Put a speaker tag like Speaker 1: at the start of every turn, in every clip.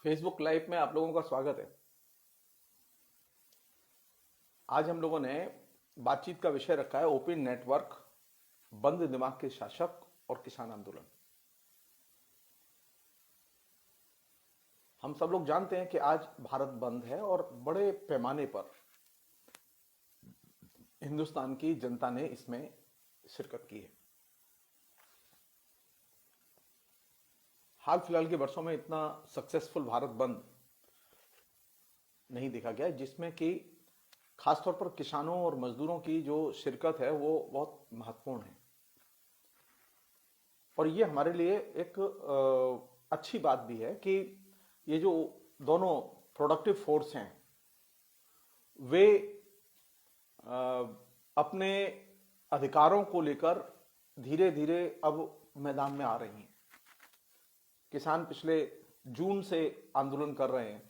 Speaker 1: Facebook live में आप लोगों का स्वागत है। आज हम लोगों ने बातचीत का विषय रखा है ओपन नेटवर्क, बंद दिमाग के शासक और किसान आंदोलन। हम सब लोग जानते हैं कि आज भारत बंद है और बड़े पैमाने पर हिंदुस्तान की जनता ने इसमें शिरकत की है। हाल फिलहाल के वर्षों में इतना सक्सेसफुल भारत बंद नहीं देखा गया जिसमें कि खासतौर पर किसानों और मजदूरों की जो शिरकत है वो बहुत महत्वपूर्ण है। और ये हमारे लिए एक अच्छी बात भी है कि ये जो दोनों प्रोडक्टिव फोर्स हैं वे अपने अधिकारों को लेकर धीरे धीरे अब मैदान में आ रही हैं। किसान पिछले जून से आंदोलन कर रहे हैं,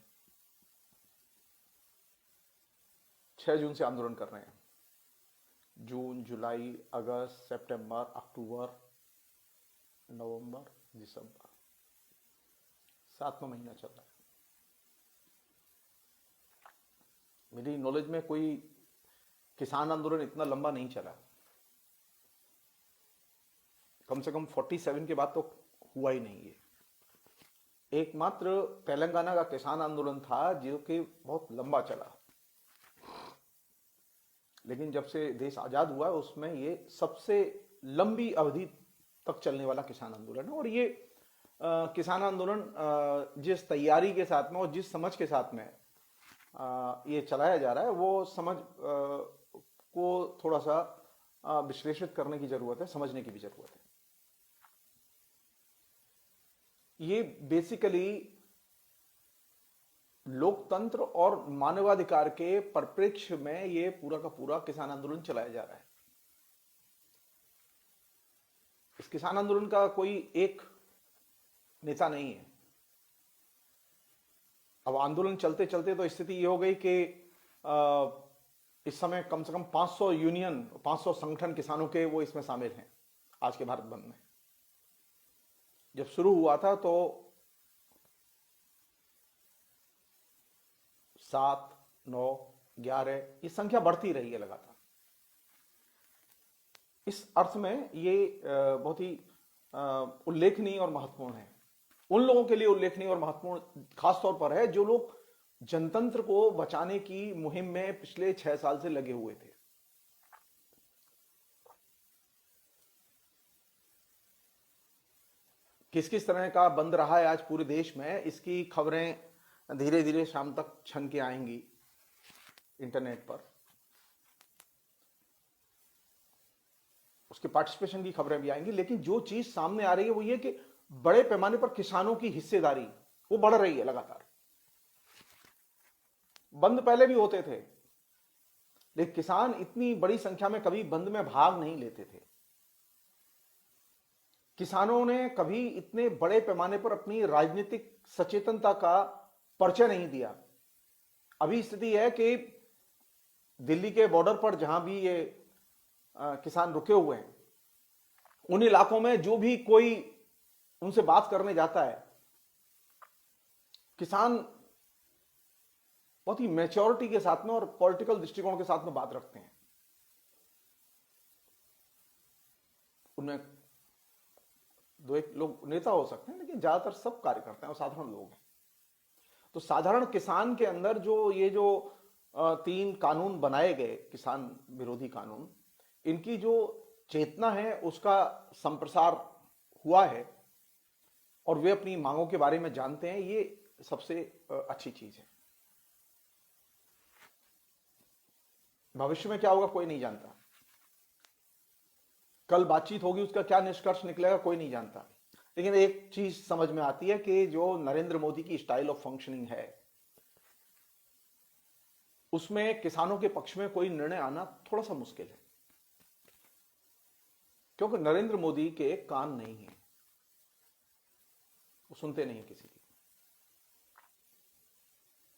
Speaker 1: 6 जून से आंदोलन कर रहे हैं। जून, जुलाई, अगस्त, सितंबर, अक्टूबर, नवंबर, दिसंबर, 7वां महीना चल रहा है। मेरी नॉलेज में कोई किसान आंदोलन इतना लंबा नहीं चला। कम से कम 47 के बाद तो हुआ ही नहीं है। एकमात्र तेलंगाना का किसान आंदोलन था जो कि बहुत लंबा चला, लेकिन जब से देश आजाद हुआ है उसमें ये सबसे लंबी अवधि तक चलने वाला किसान आंदोलन है। और ये किसान आंदोलन जिस तैयारी के साथ में और जिस समझ के साथ में ये चलाया जा रहा है वो समझ को थोड़ा सा विश्लेषित करने की जरूरत है, समझने की भी जरूरत है। ये बेसिकली लोकतंत्र और मानवाधिकार के परिप्रेक्ष्य में ये पूरा का पूरा किसान आंदोलन चलाया जा रहा है। इस किसान आंदोलन का कोई एक नेता नहीं है। अब आंदोलन चलते चलते तो स्थिति ये हो गई कि इस समय कम से कम 500 यूनियन, 500 संगठन किसानों के वो इसमें शामिल हैं आज के भारत बंद में। जब शुरू हुआ था तो 7, 9, 11 ये संख्या बढ़ती रही है लगातार। इस अर्थ में ये बहुत ही उल्लेखनीय और महत्वपूर्ण है। उन लोगों के लिए उल्लेखनीय और महत्वपूर्ण खासतौर पर है जो लोग जनतंत्र को बचाने की मुहिम में पिछले 6 साल से लगे हुए थे। किस किस तरह का बंद रहा है आज पूरे देश में, इसकी खबरें धीरे धीरे शाम तक छन के आएंगी इंटरनेट पर। उसके पार्टिसिपेशन की खबरें भी आएंगी। लेकिन जो चीज सामने आ रही है वो ये कि बड़े पैमाने पर किसानों की हिस्सेदारी वो बढ़ रही है लगातार। बंद पहले भी होते थे लेकिन किसान इतनी बड़ी संख्या में कभी बंद में भाग नहीं लेते थे। किसानों ने कभी इतने बड़े पैमाने पर अपनी राजनीतिक सचेतनता का परिचय नहीं दिया। अभी स्थिति है कि दिल्ली के बॉर्डर पर जहां भी ये किसान रुके हुए हैं उन इलाकों में जो भी कोई उनसे बात करने जाता है, किसान बहुत ही मैच्योरिटी के साथ में और पॉलिटिकल दृष्टिकोण के साथ में बात रखते हैं। उनमें 2-1 लोग नेता हो सकते हैं लेकिन ज्यादातर सब कार्यकर्ता हैं और साधारण लोग हैं। तो साधारण किसान के अंदर जो ये जो 3 कानून बनाए गए, किसान विरोधी कानून, इनकी जो चेतना है उसका संप्रसार हुआ है और वे अपनी मांगों के बारे में जानते हैं। ये सबसे अच्छी चीज है। भविष्य में क्या होगा कोई नहीं जानता। कल बातचीत होगी उसका क्या निष्कर्ष निकलेगा कोई नहीं जानता। लेकिन एक चीज समझ में आती है कि जो नरेंद्र मोदी की स्टाइल ऑफ फंक्शनिंग है उसमें किसानों के पक्ष में कोई निर्णय आना थोड़ा सा मुश्किल है, क्योंकि नरेंद्र मोदी के कान नहीं है, वो सुनते नहीं किसी की।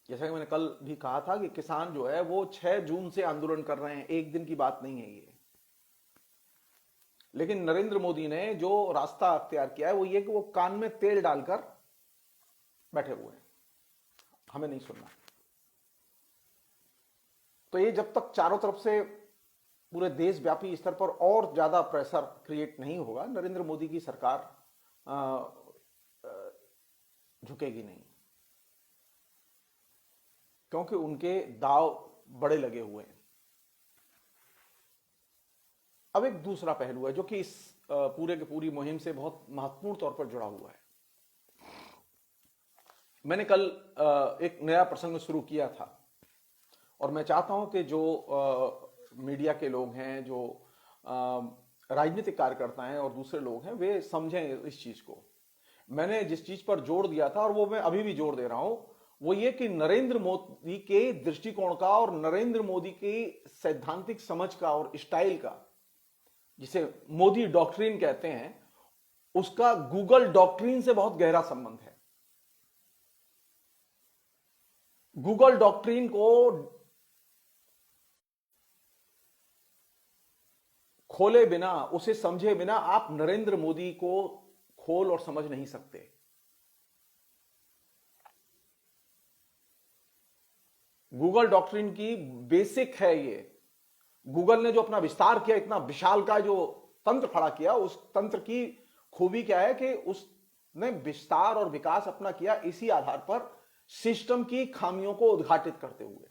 Speaker 1: जैसा कि मैंने कल भी कहा था कि किसान जो है वो 6 जून से आंदोलन कर रहे हैं, एक दिन की बात नहीं है ये। लेकिन नरेंद्र मोदी ने जो रास्ता अख्तियार किया है वो ये कि वो कान में तेल डालकर बैठे हुए हैं। हमें नहीं सुनना। तो ये जब तक चारों तरफ से पूरे देशव्यापी स्तर पर और ज्यादा प्रेशर क्रिएट नहीं होगा, नरेंद्र मोदी की सरकार झुकेगी नहीं, क्योंकि उनके दांव बड़े लगे हुए हैं। अब एक दूसरा पहलू है जो कि इस पूरे की पूरी मुहिम से बहुत महत्वपूर्ण तौर पर जुड़ा हुआ है। मैंने कल एक नया प्रसंग शुरू किया था और मैं चाहता हूं कि जो मीडिया के लोग हैं, जो राजनीतिक कार्यकर्ता हैं और दूसरे लोग हैं, वे समझें इस चीज को। मैंने जिस चीज पर जोर दिया था और वो मैं अभी भी जोर दे रहा हूं, वो ये कि नरेंद्र मोदी के दृष्टिकोण का और नरेंद्र मोदी की सैद्धांतिक समझ का और स्टाइल का, जिसे मोदी डॉक्ट्रिन कहते हैं, उसका गूगल डॉक्ट्रिन से बहुत गहरा संबंध है। गूगल डॉक्ट्रिन को खोले बिना, उसे समझे बिना आप नरेंद्र मोदी को खोल और समझ नहीं सकते। गूगल डॉक्ट्रिन की बेसिक है ये। गूगल ने जो अपना विस्तार किया, इतना विशाल का जो तंत्र खड़ा किया, उस तंत्र की खूबी क्या है कि उसने विस्तार और विकास अपना किया इसी आधार पर, सिस्टम की खामियों को उद्घाटित करते हुए।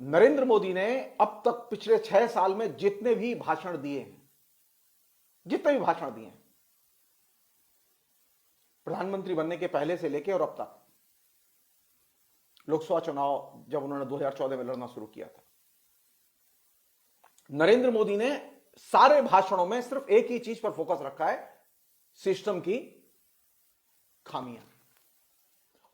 Speaker 1: नरेंद्र मोदी ने अब तक पिछले 6 साल में जितने भी भाषण दिए हैं, प्रधानमंत्री बनने के पहले से लेकर और अब तक, लोकसभा चुनाव जब उन्होंने 2014 में लड़ना शुरू किया था, नरेंद्र मोदी ने सारे भाषणों में सिर्फ एक ही चीज पर फोकस रखा है, सिस्टम की खामियां।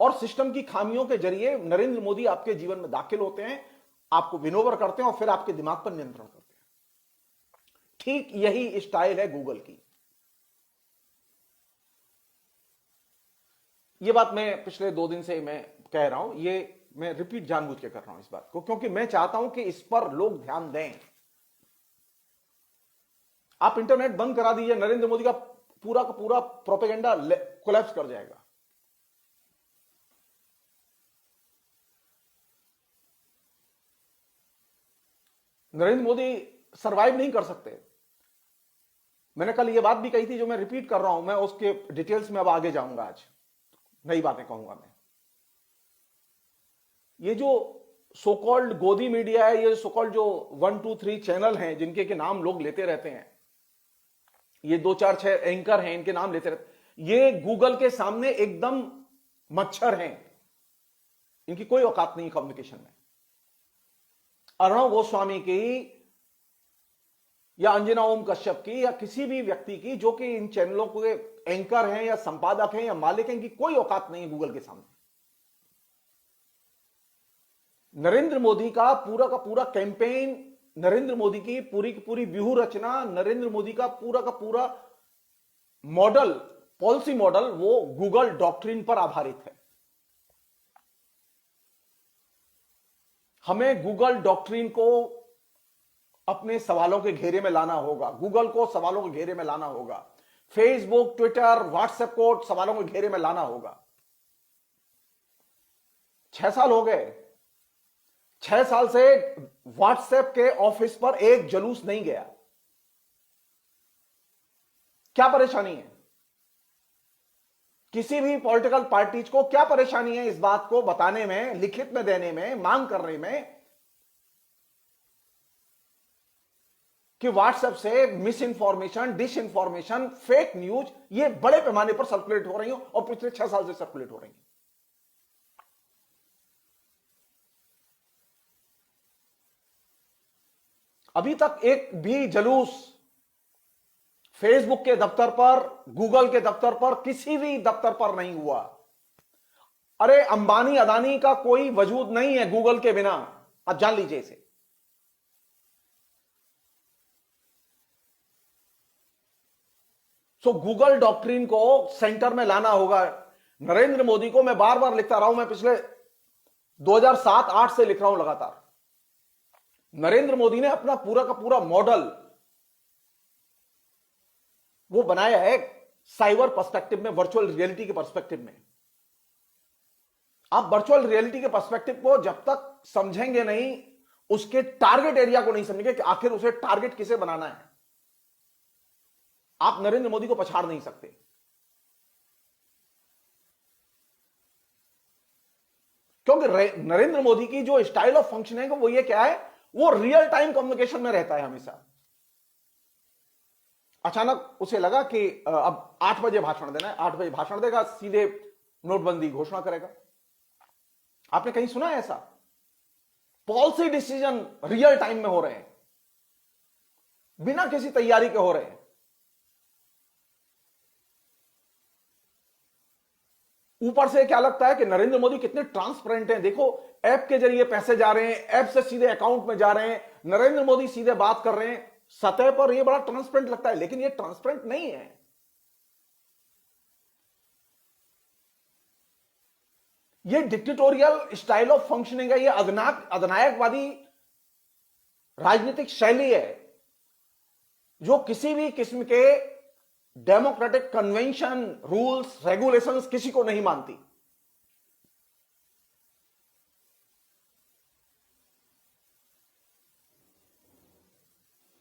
Speaker 1: और सिस्टम की खामियों के जरिए नरेंद्र मोदी आपके जीवन में दाखिल होते हैं, आपको विनोवर करते हैं और फिर आपके दिमाग पर नियंत्रण करते हैं। ठीक यही स्टाइल है गूगल की। यह बात मैं पिछले 2 दिन से मैं कह रहा हूं, ये मैं रिपीट जानबूझ के कर रहा हूं इस बात को, क्योंकि मैं चाहता हूं कि इस पर लोग ध्यान दें। आप इंटरनेट बंद करा दीजिए, नरेंद्र मोदी का पूरा प्रोपेगेंडा कोलैप्स कर जाएगा। नरेंद्र मोदी सरवाइव नहीं कर सकते। मैंने कल यह बात भी कही थी, जो मैं रिपीट कर रहा हूं, मैं उसके डिटेल्स में अब आगे जाऊंगा। आज नई बातें कहूंगा मैं। ये जो सो कॉल्ड गोदी मीडिया है, ये सो कॉल्ड जो 1 2 3 चैनल हैं, जिनके के नाम लोग लेते रहते हैं, ये 2 4 6 एंकर हैं, इनके नाम लेते रहते, ये गूगल के सामने एकदम मच्छर हैं। इनकी कोई औकात नहीं कम्युनिकेशन में। अर्णव गोस्वामी की या अंजना ओम कश्यप की या किसी भी व्यक्ति की जो कि इन चैनलों के एंकर हैं या संपादक हैं या मालिक हैं, इनकी कोई औकात नहीं है गूगल के सामने। नरेंद्र मोदी का पूरा कैंपेन, नरेंद्र मोदी की पूरी व्यूह रचना, नरेंद्र मोदी का पूरा मॉडल, पॉलिसी मॉडल, वो गूगल डॉक्ट्रिन पर आधारित है। हमें गूगल डॉक्ट्रिन को अपने सवालों के घेरे में लाना होगा, गूगल को सवालों के घेरे में लाना होगा, फेसबुक, ट्विटर, व्हाट्सएप को सवालों के घेरे में लाना होगा। 6 साल हो गए, 6 साल से व्हाट्सएप के ऑफिस पर एक जुलूस नहीं गया। क्या परेशानी है? किसी भी पॉलिटिकल पार्टीज को क्या परेशानी है इस बात को बताने में, लिखित में देने में, मांग करने में कि व्हाट्सएप से misinformation, disinformation, fake news ये बड़े पैमाने पर सर्कुलेट हो रही हो और पिछले 6 साल से सर्कुलेट हो रही है। अभी तक एक भी जुलूस फेसबुक के दफ्तर पर, गूगल के दफ्तर पर, किसी भी दफ्तर पर नहीं हुआ। अरे अंबानी अदानी का कोई वजूद नहीं है गूगल के बिना, आप जान लीजिए इसे। सो गूगल डॉक्ट्रिन को सेंटर में लाना होगा। नरेंद्र मोदी को मैं बार बार लिखता रहा हूं, मैं पिछले 2007-8 से लिख रहा हूं लगातार। नरेंद्र मोदी ने अपना पूरा मॉडल वो बनाया है साइबर पर्सपेक्टिव में, वर्चुअल रियलिटी के पर्सपेक्टिव में। आप वर्चुअल रियलिटी के पर्सपेक्टिव को जब तक समझेंगे नहीं, उसके टारगेट एरिया को नहीं समझेंगे कि आखिर उसे टारगेट किसे बनाना है, आप नरेंद्र मोदी को पछाड़ नहीं सकते। क्योंकि नरेंद्र मोदी की जो स्टाइल ऑफ फंक्शनिंग है वो ये क्या है, वो रियल टाइम कम्युनिकेशन में रहता है हमेशा। अचानक उसे लगा कि अब 8 बजे भाषण देना है, 8 बजे भाषण देगा, सीधे नोटबंदी घोषणा करेगा। आपने कहीं सुना है ऐसा? पॉलिसी डिसीजन रियल टाइम में हो रहे हैं, बिना किसी तैयारी के हो रहे हैं। ऊपर से क्या लगता है कि नरेंद्र मोदी कितने ट्रांसपेरेंट हैं, देखो ऐप के जरिए पैसे जा रहे हैं, ऐप से सीधे अकाउंट में जा रहे हैं, नरेंद्र मोदी सीधे बात कर रहे हैं। सतह पर यह बड़ा ट्रांसपेरेंट लगता है, लेकिन यह ट्रांसपेरेंट नहीं है। यह डिक्टेटोरियल स्टाइल ऑफ फंक्शनिंग है, यह अधिनायकवादी राजनीतिक शैली है जो किसी भी किस्म के डेमोक्रेटिक कन्वेंशन, रूल्स, रेगुलेशंस किसी को नहीं मानती।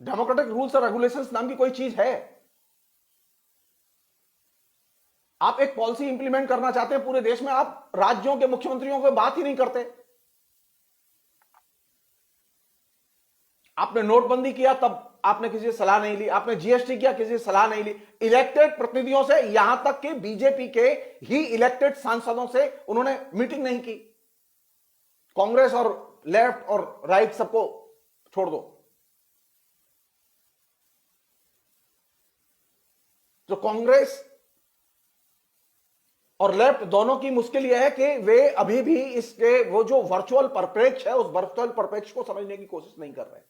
Speaker 1: डेमोक्रेटिक रूल्स और रेगुलेशंस नाम की कोई चीज है? आप एक पॉलिसी इंप्लीमेंट करना चाहते हैं पूरे देश में, आप राज्यों के मुख्यमंत्रियों को बात ही नहीं करते। आपने नोटबंदी किया तब आपने किसी से सलाह नहीं ली, आपने जीएसटी किया किसी से सलाह नहीं ली। इलेक्टेड प्रतिनिधियों से, यहां तक कि बीजेपी के ही इलेक्टेड सांसदों से उन्होंने मीटिंग नहीं की। कांग्रेस और लेफ्ट और राइट सबको छोड़ दो, जो कांग्रेस और लेफ्ट दोनों की मुश्किल यह है कि वे अभी भी इसके वो जो वर्चुअल परिप्रेक्ष्य है, उस वर्चुअल परिप्रेक्ष्य को समझने की कोशिश नहीं कर रहे।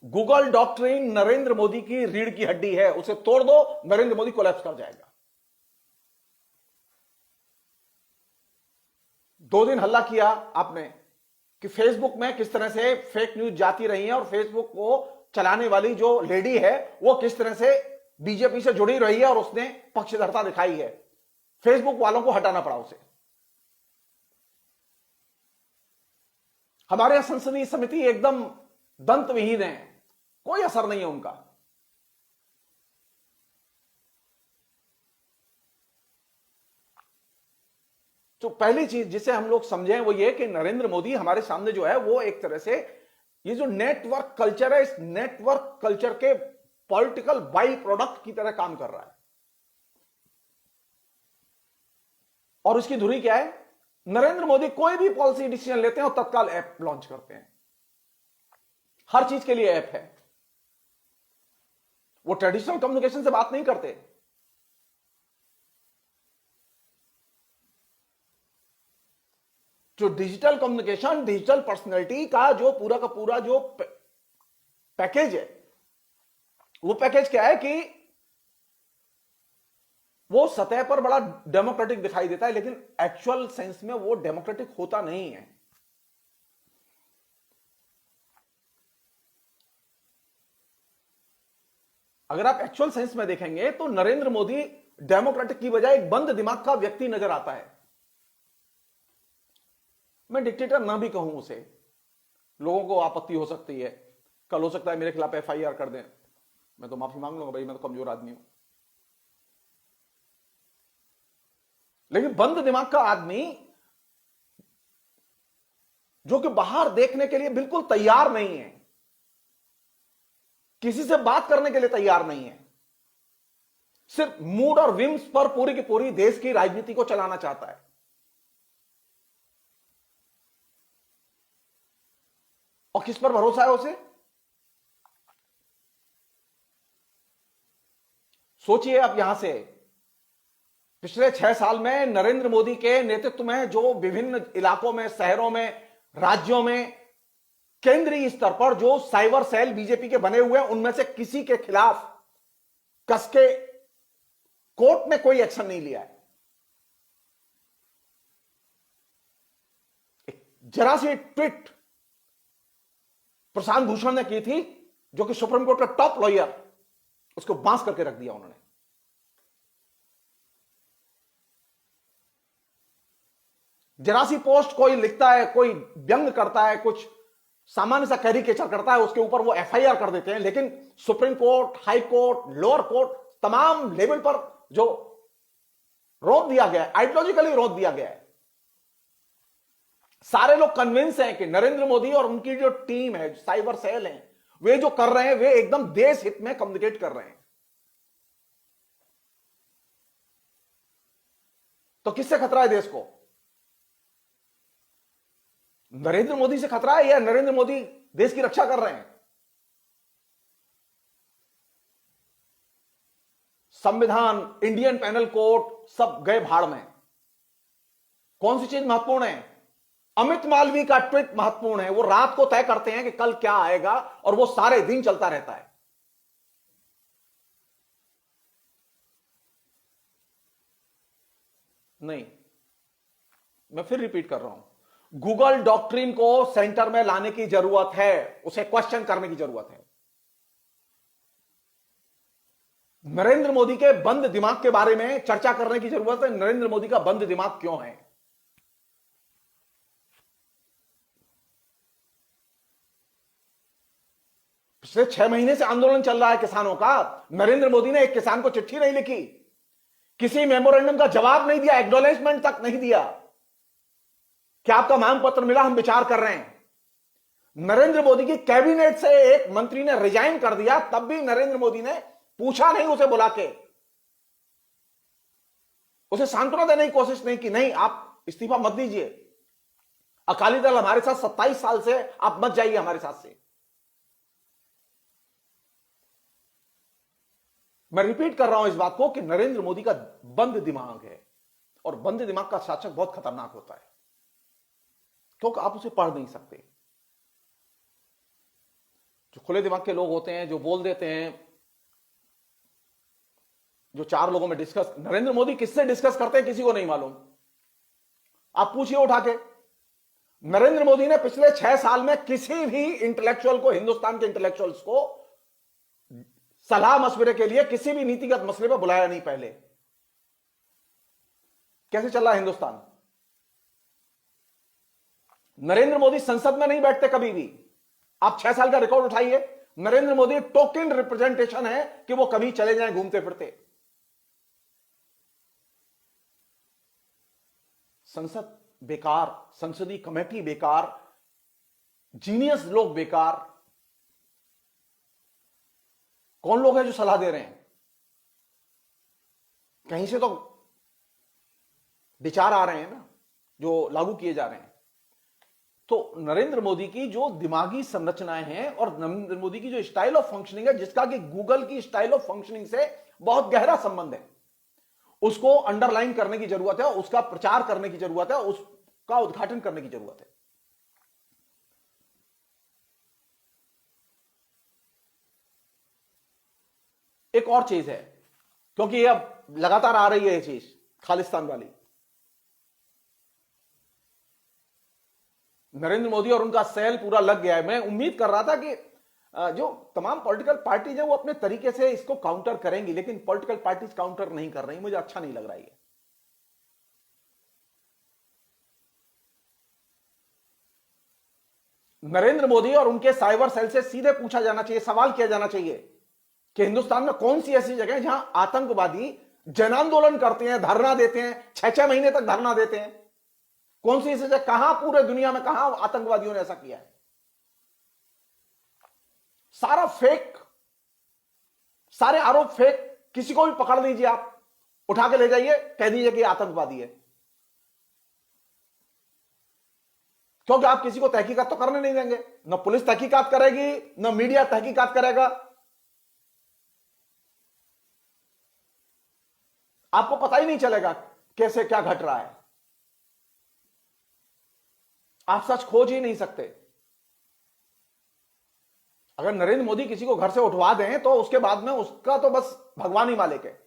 Speaker 1: गूगल डॉक्ट्रिन नरेंद्र मोदी की रीढ़ की हड्डी है, उसे तोड़ दो, नरेंद्र मोदी कोलैप्स कर जाएगा। 2 दिन हल्ला किया आपने कि फेसबुक में किस तरह से फेक न्यूज जाती रही है और फेसबुक को चलाने वाली जो लेडी है वो किस तरह से बीजेपी से जुड़ी रही है और उसने पक्षधरता दिखाई है। फेसबुक वालों को हटाना पड़ा उसे। हमारे यहां संसदीय समिति एकदम दंतविहीन है, कोई असर नहीं है उनका। तो पहली चीज जिसे हम लोग समझें वो ये कि नरेंद्र मोदी हमारे सामने जो है वो एक तरह से ये जो नेटवर्क कल्चर है, इस नेटवर्क कल्चर के पॉलिटिकल बाई प्रोडक्ट की तरह काम कर रहा है। और उसकी धुरी क्या है? नरेंद्र मोदी कोई भी पॉलिसी डिसीजन लेते हैं और तत्काल ऐप लॉन्च करते हैं। हर चीज के लिए ऐप है। वो ट्रेडिशनल कम्युनिकेशन से बात नहीं करते। जो डिजिटल कम्युनिकेशन, डिजिटल पर्सनैलिटी का जो पूरा का पूरा जो पैकेज है, वो पैकेज क्या है कि वो सतह पर बड़ा डेमोक्रेटिक दिखाई देता है, लेकिन एक्चुअल सेंस में वो डेमोक्रेटिक होता नहीं है। अगर आप एक्चुअल सेंस में देखेंगे तो नरेंद्र मोदी डेमोक्रेटिक की बजाय एक बंद दिमाग का व्यक्ति नजर आता है। मैं डिक्टेटर ना भी कहूं उसे, लोगों को आपत्ति हो सकती है, कल हो सकता है मेरे खिलाफ एफआईआर कर दें, मैं तो माफी मांग लूंगा, भाई मैं तो कमजोर आदमी हूं। लेकिन बंद दिमाग का आदमी जो कि बाहर देखने के लिए बिल्कुल तैयार नहीं है, किसी से बात करने के लिए तैयार नहीं है, सिर्फ मूड और विम्स पर पूरी की पूरी देश की राजनीति को चलाना चाहता है। और किस पर भरोसा है उसे? सोचिए आप यहां से, पिछले 6 साल में नरेंद्र मोदी के नेतृत्व में जो विभिन्न इलाकों में, शहरों में, राज्यों में, केंद्रीय स्तर पर जो साइबर सेल बीजेपी के बने हुए हैं, उनमें से किसी के खिलाफ कसके कोर्ट ने कोई एक्शन नहीं लिया है। जरा सी ट्वीट प्रशांत भूषण ने की थी, जो कि सुप्रीम कोर्ट का टॉप लॉयर, उसको बांस करके रख दिया उन्होंने। जरा सी पोस्ट कोई लिखता है, कोई व्यंग करता है, कुछ सामान्य सा कैरिकेचर करता है, उसके ऊपर वो एफआईआर कर देते हैं। लेकिन supreme court, high court, lower court, तमाम लेवल पर जो रोक दिया गया है, आइडियोलॉजिकली रोक दिया गया है। सारे लोग कन्विंस हैं कि नरेंद्र मोदी और उनकी जो टीम है, साइबर सेल है, वे जो कर रहे हैं वे एकदम देश हित में कम्युनिकेट कर रहे हैं। तो किससे खतरा है देश को? नरेंद्र मोदी से खतरा है या नरेंद्र मोदी देश की रक्षा कर रहे हैं? संविधान, इंडियन पैनल कोर्ट सब गए भाड़ में। कौन सी चीज महत्वपूर्ण है? अमित मालवीय का ट्वीट महत्वपूर्ण है। वो रात को तय करते हैं कि कल क्या आएगा और वो सारे दिन चलता रहता है। नहीं, मैं फिर रिपीट कर रहा हूं, गूगल डॉक्ट्रिन को सेंटर में लाने की जरूरत है, उसे क्वेश्चन करने की जरूरत है। नरेंद्र मोदी के बंद दिमाग के बारे में चर्चा करने की जरूरत है। नरेंद्र मोदी का बंद दिमाग क्यों है? पिछले 6 महीने से आंदोलन चल रहा है किसानों का। नरेंद्र मोदी ने एक किसान को चिट्ठी नहीं लिखी, किसी मेमोरेंडम का जवाब नहीं दिया, एक्नॉलेजमेंट तक नहीं दिया। क्या आपका मांग पत्र मिला? हम विचार कर रहे हैं। नरेंद्र मोदी की कैबिनेट से एक मंत्री ने रिजाइन कर दिया, तब भी नरेंद्र मोदी ने पूछा नहीं उसे बुला के, उसे सांत्वना देने की कोशिश नहीं की। नहीं, आप इस्तीफा मत दीजिए, अकाली दल हमारे साथ 27 साल से, आप मत जाइए हमारे साथ से। मैं रिपीट कर रहा हूं इस बात को कि नरेंद्र मोदी का बंद दिमाग है, और बंद दिमाग का शासक बहुत खतरनाक होता है, क्योंकि आप उसे पढ़ नहीं सकते। जो खुले दिमाग के लोग होते हैं, जो बोल देते हैं, जो 4 लोगों में डिस्कस, नरेंद्र मोदी किससे डिस्कस करते हैं किसी को नहीं मालूम। आप पूछिए उठा के, नरेंद्र मोदी ने पिछले 6 साल में किसी भी इंटेलेक्चुअल को, हिंदुस्तान के इंटेलेक्चुअल्स को सलाह मशवरे के लिए किसी भी नीतिगत मसले पर बुलाया नहीं पहले। कैसे चल रहा है हिंदुस्तान? नरेंद्र मोदी संसद में नहीं बैठते कभी भी। आप 6 साल का रिकॉर्ड उठाइए, नरेंद्र मोदी टोकन रिप्रेजेंटेशन है कि वो कभी चले जाएं घूमते फिरते। संसद बेकार, संसदीय कमेटी बेकार, जीनियस लोग बेकार। कौन लोग हैं जो सलाह दे रहे हैं? कहीं से तो विचार आ रहे हैं ना, जो लागू किए जा रहे हैं। तो नरेंद्र मोदी की जो दिमागी संरचनाएं हैं और नरेंद्र मोदी की जो स्टाइल ऑफ फंक्शनिंग है, जिसका कि गूगल की स्टाइल ऑफ फंक्शनिंग से बहुत गहरा संबंध है, उसको अंडरलाइन करने की जरूरत है, उसका प्रचार करने की जरूरत है, उसका उद्घाटन करने की जरूरत है। एक और चीज है, क्योंकि ये अब लगातार आ रही है ये चीज खालिस्तान वाली। नरेंद्र मोदी और उनका सेल पूरा लग गया है। मैं उम्मीद कर रहा था कि जो तमाम पॉलिटिकल पार्टीज हैं वो अपने तरीके से इसको काउंटर करेंगी, लेकिन पॉलिटिकल पार्टीज काउंटर नहीं कर रही। मुझे अच्छा नहीं लग रहा है। नरेंद्र मोदी और उनके साइबर सेल से सीधे पूछा जाना चाहिए, सवाल किया जाना चाहिए कि हिंदुस्तान में कौन सी ऐसी जगह है जहां आतंकवादी जन आंदोलन करते हैं, धरना देते हैं, 6-6 महीने तक धरना देते हैं। कौन सी ऐसी जगह, कहां पूरे दुनिया में कहां आतंकवादियों ने ऐसा किया है? सारा फेक, सारे आरोप फेक। किसी को भी पकड़ लीजिए, आप उठा के ले जाइए, कह दीजिए कि आतंकवादी है, क्योंकि आप किसी को तहकीकात तो करने नहीं देंगे। न पुलिस तहकीकात करेगी, न मीडिया तहकीकात करेगा। आपको पता ही नहीं चलेगा कैसे क्या घट रहा है। आप सच खोज ही नहीं सकते। अगर नरेंद्र मोदी किसी को घर से उठवा दें तो उसके बाद में उसका तो बस भगवान ही मालिक है।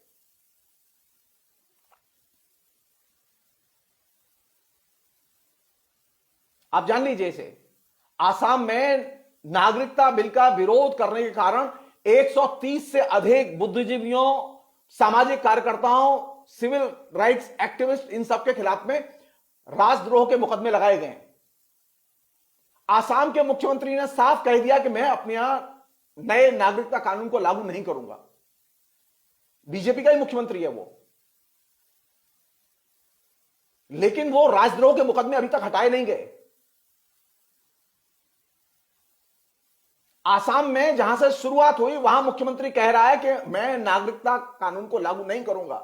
Speaker 1: आप जान लीजिए, इसे आसाम में नागरिकता बिल का विरोध करने के कारण 130 से अधिक बुद्धिजीवियों, सामाजिक कार्यकर्ताओं, सिविल राइट्स एक्टिविस्ट, इन सब के खिलाफ में राजद्रोह के मुकदमे लगाए गए। आसाम के मुख्यमंत्री ने साफ कह दिया कि मैं अपने यहां नए नागरिकता कानून को लागू नहीं करूंगा। बीजेपी का ही मुख्यमंत्री है वो, लेकिन वो राजद्रोह के मुकदमे अभी तक हटाए नहीं गए। आसाम में जहां से शुरुआत हुई वहां मुख्यमंत्री कह रहा है कि मैं नागरिकता कानून को लागू नहीं करूंगा,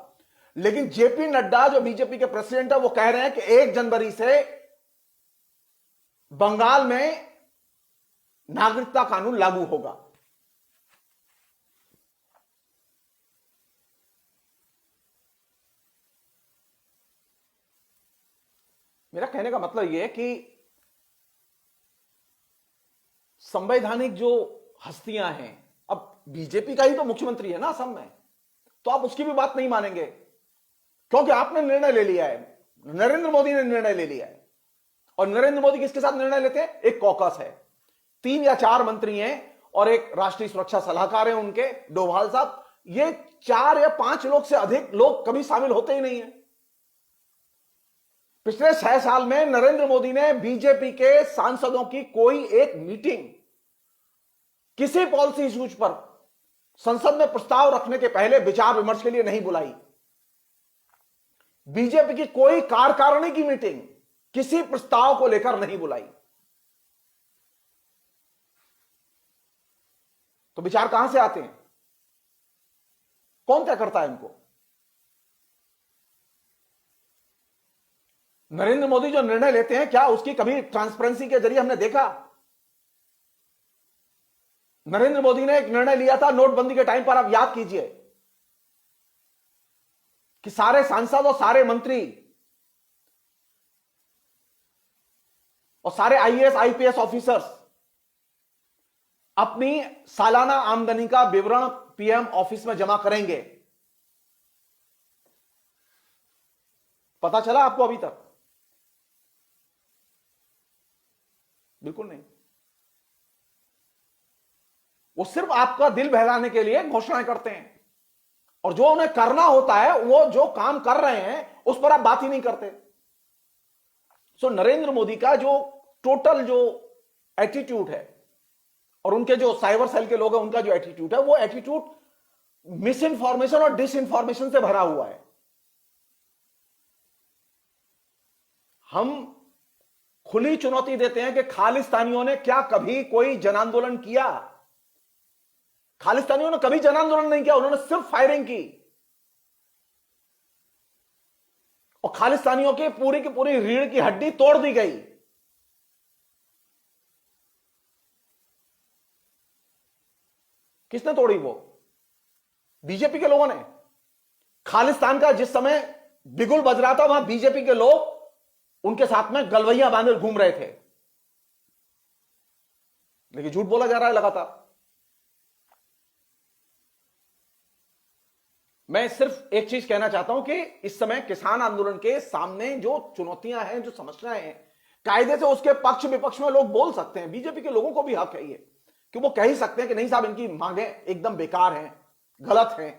Speaker 1: लेकिन जेपी नड्डा जो बीजेपी के प्रेसिडेंट है वो कह रहे हैं कि 1 जनवरी से बंगाल में नागरिकता कानून लागू होगा। मेरा कहने का मतलब यह है कि संवैधानिक जो हस्तियां हैं, अब बीजेपी का ही तो मुख्यमंत्री है ना असम में, तो आप उसकी भी बात नहीं मानेंगे क्योंकि आपने निर्णय ले लिया है, नरेंद्र मोदी ने निर्णय ले लिया है। और नरेंद्र मोदी किसके साथ निर्णय लेते हैं? एक कॉकस है, 3 या 4 मंत्री हैं और एक राष्ट्रीय सुरक्षा सलाहकार हैं उनके, डोभाल साहब। ये 4 या 5 लोग से अधिक लोग कभी शामिल होते ही नहीं है। पिछले 6 साल में नरेंद्र मोदी ने बीजेपी के सांसदों की कोई एक मीटिंग किसी पॉलिसी इश्यूज पर संसद में प्रस्ताव रखने के पहले विचार विमर्श के लिए नहीं बुलाई। बीजेपी की कोई कार्यकारिणी की मीटिंग किसी प्रस्ताव को लेकर नहीं बुलाई। तो विचार कहां से आते हैं? कौन तय करता है इनको? नरेंद्र मोदी जो निर्णय लेते हैं, क्या उसकी कभी ट्रांसपेरेंसी के जरिए हमने देखा? नरेंद्र मोदी ने एक निर्णय लिया था नोटबंदी के टाइम पर, आप याद कीजिए, कि सारे सांसद और सारे मंत्री और सारे आईएएस आईपीएस ऑफिसर्स अपनी सालाना आमदनी का विवरण पीएम ऑफिस में जमा करेंगे। पता चला आपको अभी तक? बिल्कुल नहीं। वो सिर्फ आपका दिल बहलाने के लिए घोषणाएं करते हैं, और जो उन्हें करना होता है, वो जो काम कर रहे हैं उस पर आप बात ही नहीं करते। सो नरेंद्र मोदी का जो टोटल जो एटीट्यूड है, और उनके जो साइबर सेल के लोग हैं उनका जो एटीट्यूड है, वो एटीट्यूड मिस इंफॉर्मेशन और डिस इंफॉर्मेशन से भरा हुआ है। हम खुली चुनौती देते हैं कि खालिस्तानियों ने क्या कभी कोई जन आंदोलन किया? खालिस्तानियों ने कभी जन आंदोलन नहीं किया, उन्होंने सिर्फ फायरिंग की, और खालिस्तानियों की पूरी रीढ़ की हड्डी तोड़ दी गई। किसने तोड़ी? वो बीजेपी के लोगों ने। खालिस्तान का जिस समय बिगुल बज रहा था, वहां बीजेपी के लोग उनके साथ में गलवैया बांधे घूम रहे थे, लेकिन झूठ बोला जा रहा है लगातार। मैं सिर्फ एक चीज कहना चाहता हूं कि इस समय किसान आंदोलन के सामने जो चुनौतियां हैं, जो समस्याएं हैं, कायदे से उसके पक्ष विपक्ष में लोग बोल सकते हैं। बीजेपी के लोगों को भी हक है ये, कि वो कह ही सकते हैं कि नहीं साहब, इनकी मांगें एकदम बेकार हैं, गलत हैं।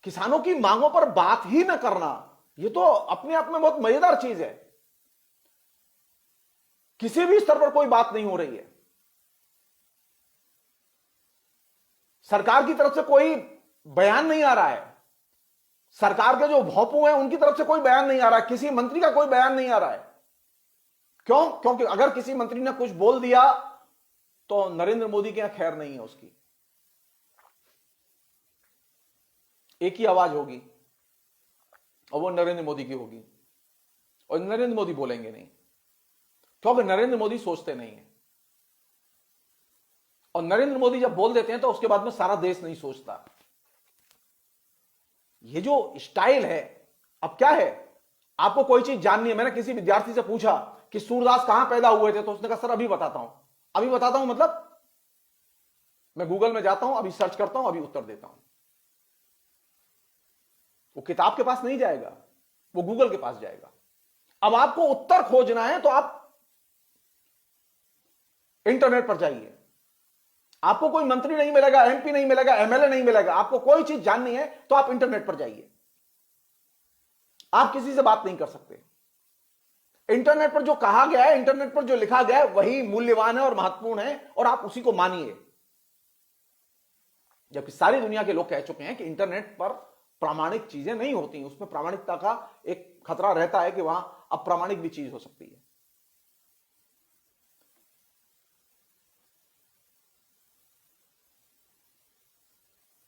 Speaker 1: किसानों की मांगों पर बात ही न करना, ये तो अपने आप में बहुत मजेदार चीज है। किसी भी स्तर पर कोई बात नहीं हो रही है। सरकार की तरफ से कोई बयान नहीं आ रहा है, सरकार के जो भौंपू हैं उनकी तरफ से कोई बयान नहीं आ रहा है, किसी मंत्री का कोई बयान नहीं आ रहा है। क्यों? क्योंकि अगर किसी मंत्री ने कुछ बोल दिया तो नरेंद्र मोदी के यहां खैर नहीं है उसकी। एक ही आवाज होगी और वो नरेंद्र मोदी की होगी, और नरेंद्र मोदी बोलेंगे नहीं, क्योंकि नरेंद्र मोदी सोचते नहीं है। और नरेंद्र मोदी जब बोल देते हैं तो उसके बाद में सारा देश नहीं सोचता। ये जो स्टाइल है, अब क्या है, आपको कोई चीज जाननी है। मैंने किसी विद्यार्थी से पूछा कि सूरदास कहां पैदा हुए थे, तो उसने कहा सर अभी बताता हूं। अभी बताता हूं मतलब मैं गूगल में जाता हूं, अभी सर्च करता हूं, अभी उत्तर देता हूं। वो किताब के पास नहीं जाएगा, वो गूगल के पास जाएगा। अब आपको उत्तर खोजना है तो आप इंटरनेट पर जाइए। आपको कोई मंत्री नहीं मिलेगा, एमपी नहीं मिलेगा, एमएलए नहीं मिलेगा। आपको कोई चीज जाननी है तो आप इंटरनेट पर जाइए। आप किसी से बात नहीं कर सकते। इंटरनेट पर जो कहा गया है, इंटरनेट पर जो लिखा गया है, वही मूल्यवान है और महत्वपूर्ण है, और आप उसी को मानिए। जबकि सारी दुनिया के लोग कह चुके हैं कि इंटरनेट पर प्रामाणिक चीजें नहीं होती, उसमें प्रामाणिकता का एक खतरा रहता है कि वहां अप्रामाणिक भी चीज हो सकती है।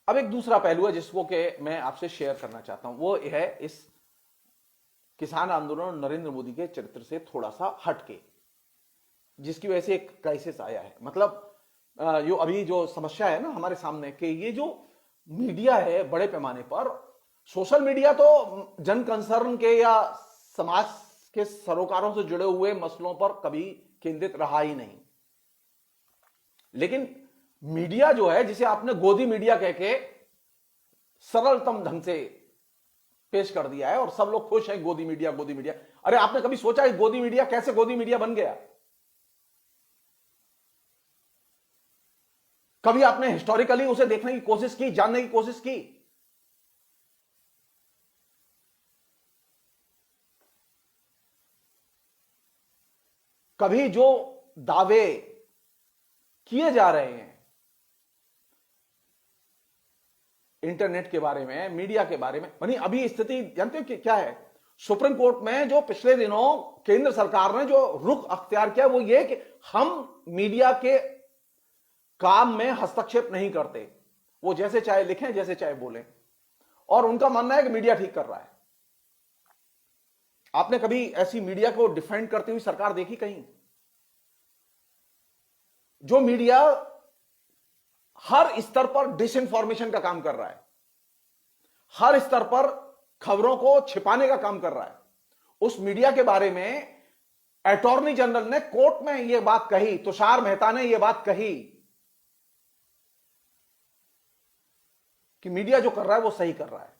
Speaker 1: अब एक दूसरा पहलू है जिसको कि मैं आपसे शेयर करना चाहता हूं, वो है इस किसान आंदोलन नरेंद्र मोदी के चरित्र से थोड़ा सा हटके, जिसकी वजह से एक क्राइसिस आया है। मतलब जो अभी जो समस्या है ना हमारे सामने, कि ये जो मीडिया है बड़े पैमाने पर, सोशल मीडिया तो जन कंसर्न के या समाज के सरोकारों से जुड़े हुए मसलों पर कभी केंद्रित रहा ही नहीं, लेकिन मीडिया जो है, जिसे आपने गोदी मीडिया कह के सरलतम ढंग से पेश कर दिया है और सब लोग खुश हैं, गोदी मीडिया गोदी मीडिया। अरे आपने कभी सोचा है गोदी मीडिया कैसे गोदी मीडिया बन गया? कभी आपने हिस्टोरिकली उसे देखने की कोशिश की, जानने की कोशिश की? कभी जो दावे किए जा रहे हैं इंटरनेट के बारे में, मीडिया के बारे में, यानी अभी स्थिति जानते हो कि क्या है? सुप्रीम कोर्ट में जो पिछले दिनों केंद्र सरकार ने जो रुख अख्तियार किया, वो ये कि हम मीडिया के काम में हस्तक्षेप नहीं करते, वो जैसे चाहे लिखें, जैसे चाहे बोलें, और उनका मानना है कि मीडिया ठीक कर रहा है। आपने कभी ऐसी मीडिया को डिफेंड करती हुई सरकार देखी कहीं? जो मीडिया हर स्तर पर डिसइंफॉर्मेशन का काम कर रहा है, हर स्तर पर खबरों को छिपाने का काम कर रहा है, उस मीडिया के बारे में अटॉर्नी जनरल ने कोर्ट में यह बात कही, तुषार मेहता ने यह बात कही कि मीडिया जो कर रहा है वो सही कर रहा है।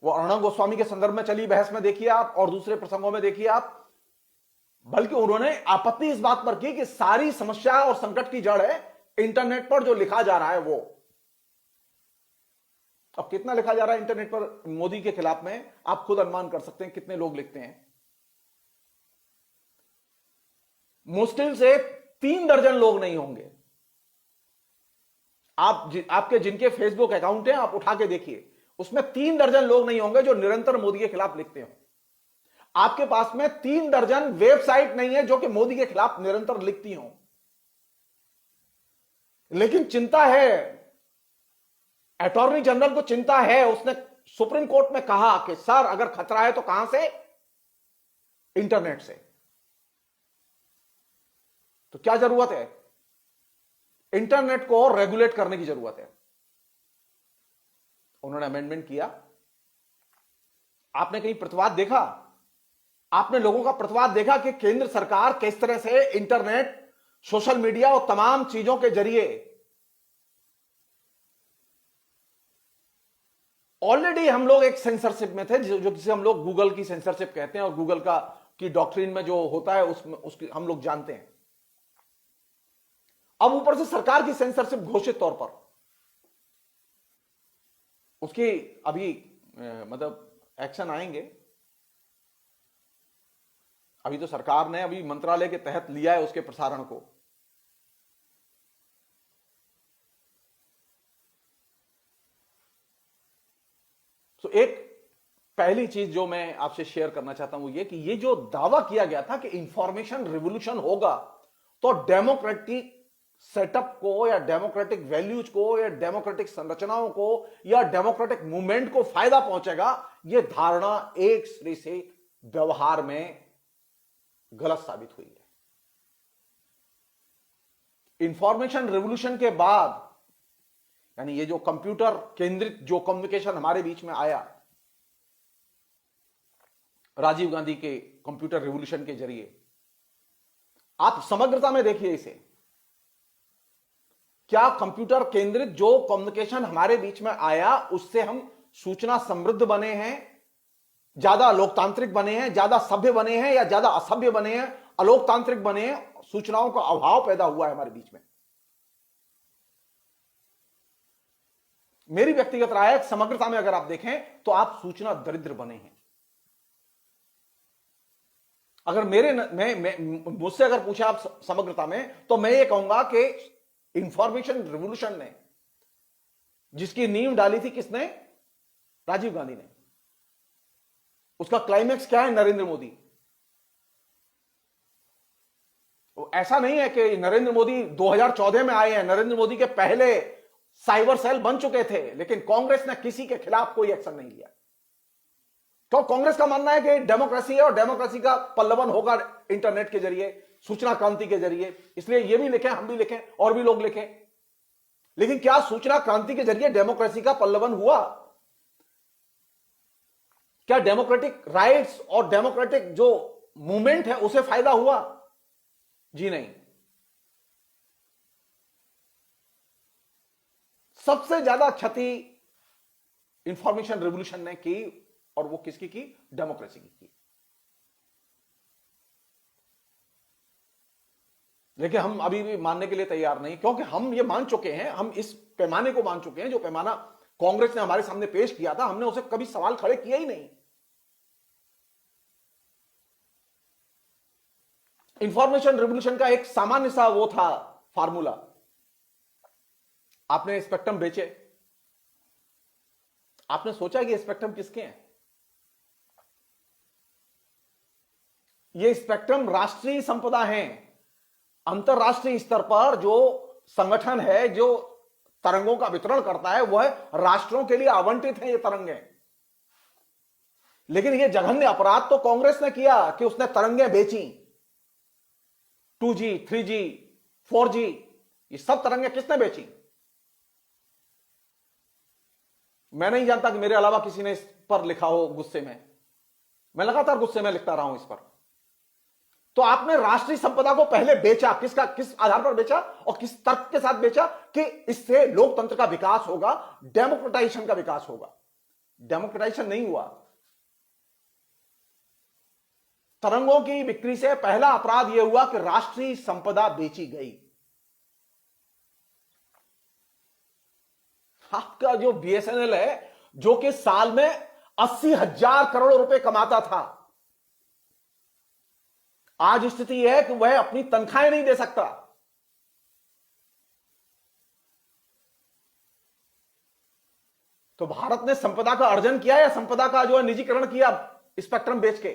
Speaker 1: वो अर्णव गोस्वामी के संदर्भ में चली बहस में देखिए आप, और दूसरे प्रसंगों में देखिए आप, बल्कि उन्होंने आपत्ति इस बात पर की कि सारी समस्या और संकट की जड़ है इंटरनेट पर जो लिखा जा रहा है वो। अब कितना लिखा जा रहा है इंटरनेट पर मोदी के खिलाफ में, आप खुद अनुमान कर सकते हैं कितने लोग लिखते हैं। मुश्किल से 3 दर्जन लोग नहीं होंगे। आपके जिनके फेसबुक अकाउंट हैं आप उठा के देखिए, उसमें 3 दर्जन लोग नहीं होंगे जो निरंतर मोदी के खिलाफ लिखते हो। आपके पास में 3 दर्जन वेबसाइट नहीं है जो कि मोदी के खिलाफ निरंतर लिखती हो। लेकिन चिंता है, अटॉर्नी जनरल को चिंता है। उसने सुप्रीम कोर्ट में कहा कि सर अगर खतरा है तो कहां से? इंटरनेट से। तो क्या जरूरत है? इंटरनेट को रेगुलेट करने की जरूरत है। उन्होंने अमेंडमेंट किया। आपने कहीं प्रतिवाद देखा? आपने लोगों का प्रतिवाद देखा कि केंद्र सरकार किस तरह से इंटरनेट, सोशल मीडिया और तमाम चीजों के जरिए ऑलरेडी हम लोग एक सेंसरशिप में थे, जो जिसे हम लोग गूगल की सेंसरशिप कहते हैं, और गूगल का की डॉक्ट्रिन में जो होता है उसमें उसकी हम लोग जानते हैं। अब ऊपर से सरकार की सेंसरशिप घोषित तौर पर, उसकी अभी मतलब एक्शन आएंगे। अभी तो सरकार ने अभी मंत्रालय के तहत लिया है उसके प्रसारण को। तो एक पहली चीज जो मैं आपसे शेयर करना चाहता हूं वो ये कि ये जो दावा किया गया था कि इंफॉर्मेशन रिवॉल्यूशन होगा तो डेमोक्रेटिक सेटअप को या डेमोक्रेटिक वैल्यूज को या डेमोक्रेटिक संरचनाओं को या डेमोक्रेटिक मूवमेंट को फायदा पहुंचेगा, यह धारणा एक श्री से व्यवहार में गलत साबित हुई है। इंफॉर्मेशन रिवॉल्यूशन के बाद, यानी ये जो कंप्यूटर केंद्रित जो कम्युनिकेशन हमारे बीच में आया राजीव गांधी के कंप्यूटर रिवॉल्यूशन के जरिए, आप समग्रता में देखिए इसे। क्या कंप्यूटर केंद्रित जो कम्युनिकेशन हमारे बीच में आया उससे हम सूचना समृद्ध बने हैं, ज्यादा लोकतांत्रिक बने हैं, ज्यादा सभ्य बने हैं, या ज्यादा असभ्य बने हैं, अलोकतांत्रिक बने हैं? सूचनाओं का अभाव पैदा हुआ है हमारे बीच में। मेरी व्यक्तिगत राय है, समग्रता में अगर आप देखें तो आप सूचना दरिद्र बने हैं। अगर मुझसे अगर पूछा आप समग्रता में, तो मैं ये कहूंगा कि इंफॉर्मेशन रिवॉल्यूशन ने, जिसकी नींव डाली थी किसने? राजीव गांधी ने। उसका क्लाइमैक्स क्या है? नरेंद्र मोदी। ऐसा नहीं है कि नरेंद्र मोदी 2014 में आए हैं, नरेंद्र मोदी के पहले साइबर सेल बन चुके थे, लेकिन कांग्रेस ने किसी के खिलाफ कोई एक्शन नहीं लिया। तो कांग्रेस का मानना है कि डेमोक्रेसी है और डेमोक्रेसी का पल्लवन होगा इंटरनेट के जरिए, सूचना क्रांति के जरिए। इसलिए ये भी लिखें, हम भी लिखें, और भी लोग लिखें। लेकिन क्या सूचना क्रांति के जरिए डेमोक्रेसी का पल्लवन हुआ? क्या डेमोक्रेटिक राइट्स और डेमोक्रेटिक जो मूवमेंट है उसे फायदा हुआ? जी नहीं। सबसे ज्यादा क्षति इंफॉर्मेशन रिवॉल्यूशन ने की, और वो किसकी की? डेमोक्रेसी की। लेकिन हम अभी भी मानने के लिए तैयार नहीं, क्योंकि हम ये मान चुके हैं, हम इस पैमाने को मान चुके हैं, जो पैमाना कांग्रेस ने हमारे सामने पेश किया था, हमने उसे कभी सवाल खड़े किया ही नहीं। इंफॉर्मेशन रिवॉल्यूशन का एक सामान्य सा वो था फार्मूला, आपने स्पेक्ट्रम बेचे, आपने सोचा कि स्पेक्ट्रम किसके हैं? ये स्पेक्ट्रम राष्ट्रीय संपदा है। अंतरराष्ट्रीय स्तर पर जो संगठन है जो तरंगों का वितरण करता है, वह राष्ट्रों के लिए आवंटित है ये तरंगे। लेकिन ये जघन्य अपराध तो कांग्रेस ने किया कि उसने तरंगे बेची। 2G, 3G, 4G, ये सब तरंगे किसने बेची? मैं नहीं जानता कि मेरे अलावा किसी ने इस पर लिखा हो गुस्से में। मैं लगातार गुस्से में लिखता रहा हूं इस पर। तो आपने राष्ट्रीय संपदा को पहले बेचा, किस आधार पर बेचा और किस तर्क के साथ बेचा? कि इससे लोकतंत्र का विकास होगा, डेमोक्रेटाइजेशन का विकास होगा। डेमोक्रेटाइजेशन नहीं हुआ। तरंगों की बिक्री से पहला अपराध यह हुआ कि राष्ट्रीय संपदा बेची गई। आपका जो BSNL है, जो कि साल में 80,000 करोड़ रुपए कमाता था, आज स्थिति है कि वह अपनी तनख्वाहें नहीं दे सकता। तो भारत ने संपदा का अर्जन किया या संपदा का जो है निजीकरण किया स्पेक्ट्रम बेच के?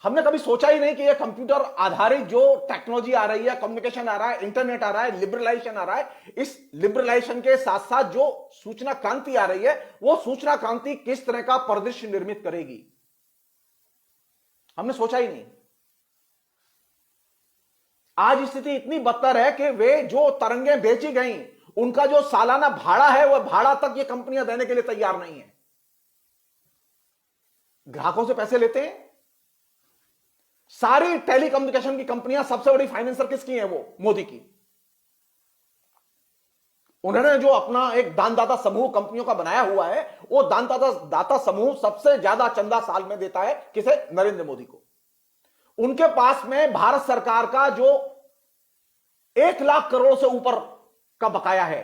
Speaker 1: हमने कभी सोचा ही नहीं कि यह कंप्यूटर आधारित जो टेक्नोलॉजी आ रही है, कम्युनिकेशन आ रहा है, इंटरनेट आ रहा है, लिबरलाइजेशन आ रहा है, इस लिबरलाइजेशन के साथ साथ जो सूचना क्रांति आ रही है, वो सूचना क्रांति किस तरह का परिदृश्य निर्मित करेगी, हमने सोचा ही नहीं। आज स्थिति इतनी बदतर है कि वे जो तरंगे बेची गई, उनका जो सालाना भाड़ा है, वह भाड़ा तक ये कंपनियां देने के लिए तैयार नहीं है। ग्राहकों से पैसे लेते हैं। सारी टेलीकम्युनिकेशन की कंपनियां, सबसे बड़ी फाइनेंसर किसकी है? वो मोदी की। उन्होंने जो अपना एक दानदाता समूह कंपनियों का बनाया हुआ है, वो दाता समूह सबसे ज्यादा चंदा साल में देता है किसे? नरेंद्र मोदी को। उनके पास में भारत सरकार का जो 1 लाख करोड़ से ऊपर का बकाया है,